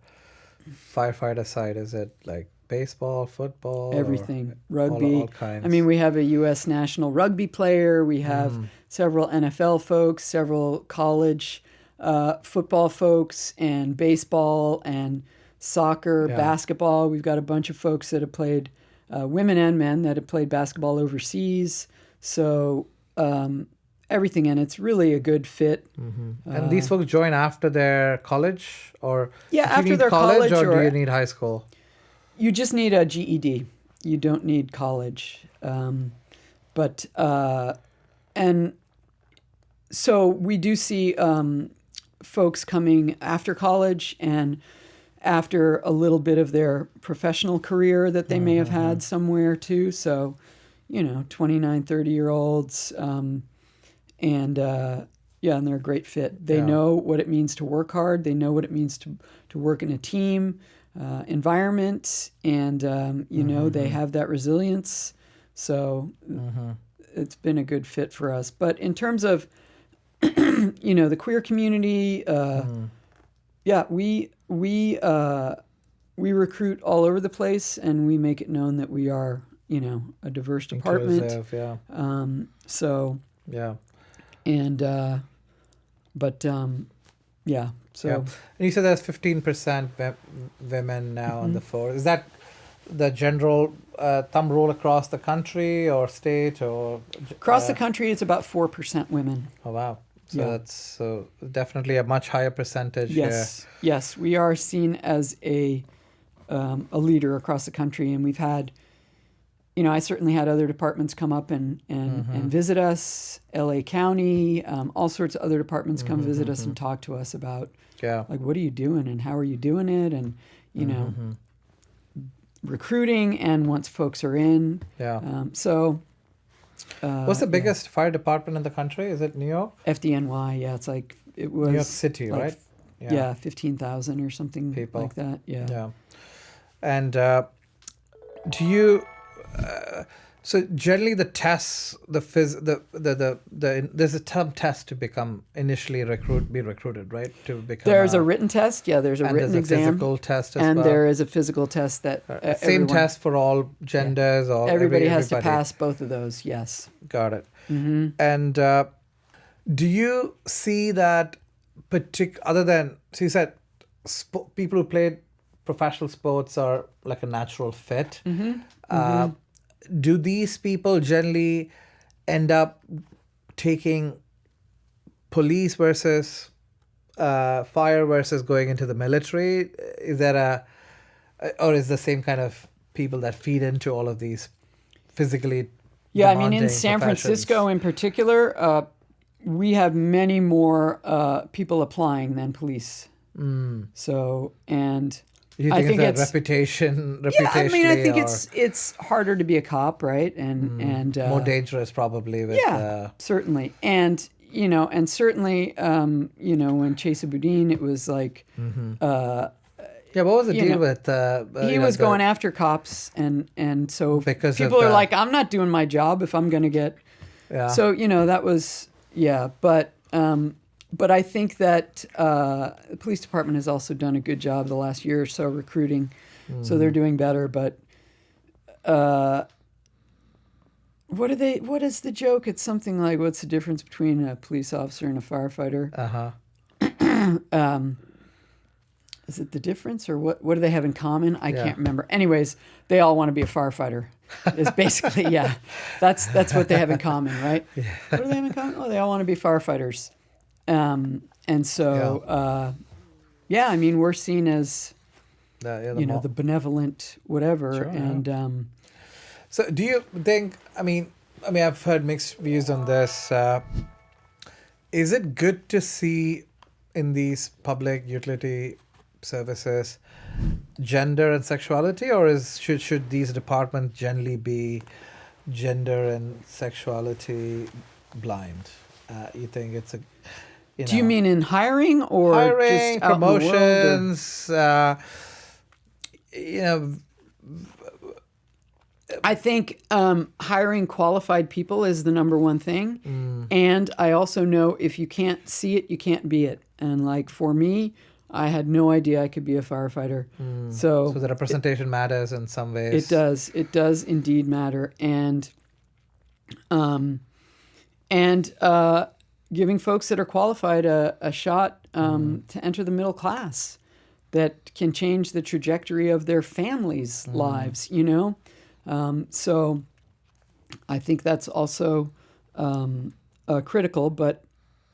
firefighter side? Is it like baseball, football, everything, or rugby. all kinds? I mean, we have a U.S. national rugby player. We have several NFL folks, several college football folks, and baseball and soccer, Yeah. basketball. We've got a bunch of folks that have played, women and men that have played basketball overseas. So everything, and it's really a good fit. And these folks join after their college, or Yeah, do you after need their college or do or- you need high school? You just need a GED. You don't need college. But and so we do see folks coming after college and after a little bit of their professional career that they may have had somewhere too. So, 29, 30-year-olds. And they're a great fit. They Yeah. know what it means to work hard. They know what it means to work in a team environment, and they have that resilience. So it's been a good fit for us. But in terms of the queer community, we recruit all over the place, and we make it known that we are a diverse department. Inclusive, yeah. So Yeah. and yeah. So Yeah. And you said there's 15% women now on the force. Is that the general thumb rule across the country or state, or across the country, it's about 4% women. Oh wow! So Yeah. that's definitely a much higher percentage. Yes, we are seen as a leader across the country, and we've had, I certainly had other departments come up and visit us, LA County, all sorts of other departments come visit us and talk to us about, Yeah. like, what are you doing and how are you doing it, and recruiting, and once folks are in. Yeah. What's What's the biggest fire department in the country? Is it New York? FDNY? Yeah, it's like it was New York City, like, right? Yeah, 15,000 or something People. like that. Yeah. Yeah. And do you? So generally, the tests, there's a term test to become initially be recruited, right? To become. There's a written test. Yeah, there's a and written there's a exam. physical test as And well. there is a physical test that Same everyone- test for all genders, or Everybody has to everybody. pass both of those. Yes. Got it. And do you see that other than, so you said people who played professional sports are like a natural fit. Do these people generally end up taking police versus fire versus going into the military? Is that or is the same kind of people that feed into all of these physically? Yeah, I mean, in demanding San professions? Francisco in particular, we have many more people applying than police. So, and You I think it's a it's reputation. yeah, I mean, I think or it's harder to be a cop, right? And more dangerous probably. With, yeah, certainly. And certainly, when Chesa Boudin, it was like, yeah, what was the deal with? he was going after cops, and so Because of people are the- like, I'm not doing my job if I'm going to get. Yeah. So that was but I think that the police department has also done a good job the last year or so recruiting, so they're doing better. But what is the joke? It's something like, what's the difference between a police officer and a firefighter? Is it the difference, or what do they have in common? I can't remember. Anyways, they all want to be a firefighter. It's basically, yeah, that's what they have in common, right? Yeah. What do they have in common? Oh, they all want to be firefighters. And so, I mean, we're seen as, the benevolent whatever. Sure, and so do you think, I mean, I've heard mixed views on this. Is it good to see in these public utility services gender and sexuality, or should these departments generally be gender and sexuality blind? You think it's a Do you mean in hiring or hiring, just out in the world, or- promotions? You know, I think hiring qualified people is the number one thing. And I also know if you can't see it, you can't be it. And like for me, I had no idea I could be a firefighter. So the representation matters in some ways. it does. It does indeed matter. And giving folks that are qualified a shot to enter the middle class that can change the trajectory of their families' lives, you know? So I think that's also critical. But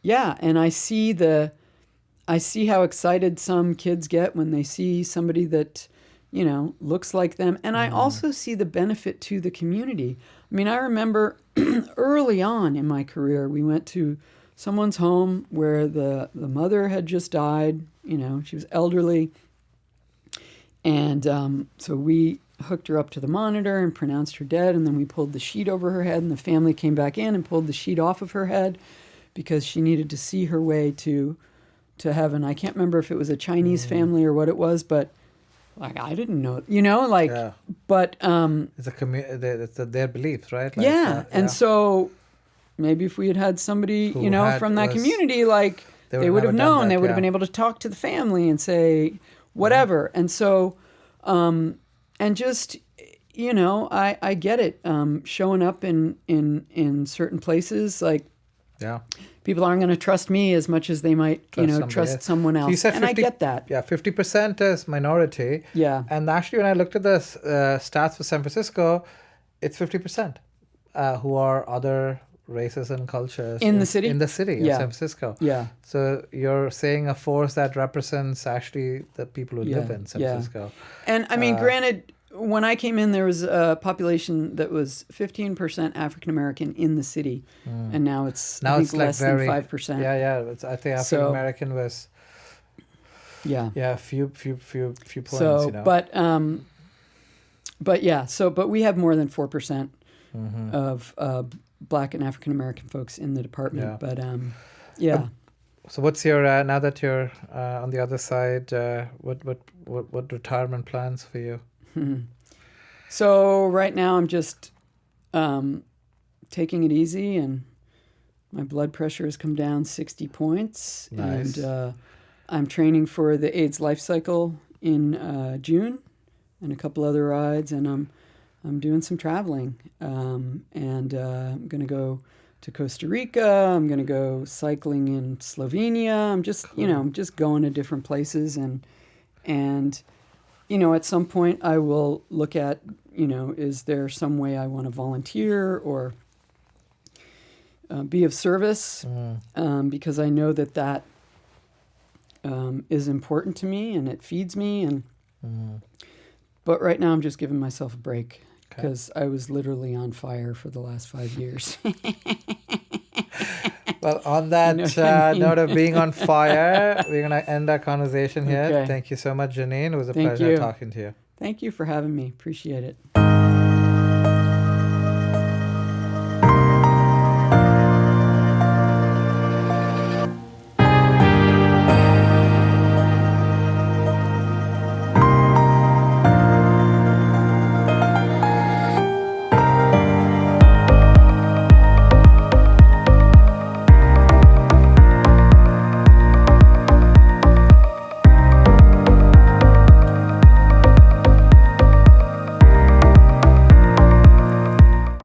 yeah, and I see how excited some kids get when they see somebody that, you know, looks like them. And I also see the benefit to the community. I mean, I remember early on in my career, we went to someone's home where the mother had just died. You know, she was elderly. And so we hooked her up to the monitor and pronounced her dead. And then we pulled the sheet over her head, and the family came back in and pulled the sheet off of her head because she needed to see her way to heaven. I can't remember if it was a Chinese family or what it was, but like I didn't know, you know, like, Yeah. but It's their beliefs, right? Like, yeah. And so maybe if we had had somebody, Who you know, had- from that was- community, like They they would would have never done known, that, they would have yeah. been able to talk to the family and say whatever. And so, and just, you know, I get it. Showing up in certain places, like yeah. people aren't going to trust me as much as they might, you know, somebody trust else. someone So you else. said And I 50 get that. Yeah, 50% is minority. Yeah. And actually, when I looked at the stats for San Francisco, it's 50% who are other races and cultures In the city? In the city Yeah. of San Francisco. Yeah. So you're saying a force that represents actually the people who live Yeah, in San yeah. Francisco. And I mean, granted, when I came in, there was a population that was 15% African American in the city, and now it's Now I it's think like less very than 5%. Yeah. I think So- African American was Yeah. few points. So, you know. but yeah. So, but we have more than 4% Mm-hmm. of Black and African American folks in the department. Yeah. But yeah. So what's your now that you're on the other side? What retirement plans for you? So right now I'm just taking it easy, and my blood pressure has come down 60 points. Nice. And I'm training for the AIDS life cycle in June, and a couple other rides, and I'm doing some traveling. And I'm going to go to Costa Rica. I'm going to go cycling in Slovenia. I'm just, you know, I'm just going to different places, and you know, at some point I will look at, you know, is there some way I want to volunteer or be of service, because I know that is important to me and it feeds me. And but right now I'm just giving myself a break because I was literally on fire for the last 5 years. Well, on that You know what I mean? note of being on fire, we're going to end our conversation here. Okay. Thank you so much, Jeanine. It was a Thank pleasure you. talking to you. Thank you for having me. Appreciate it.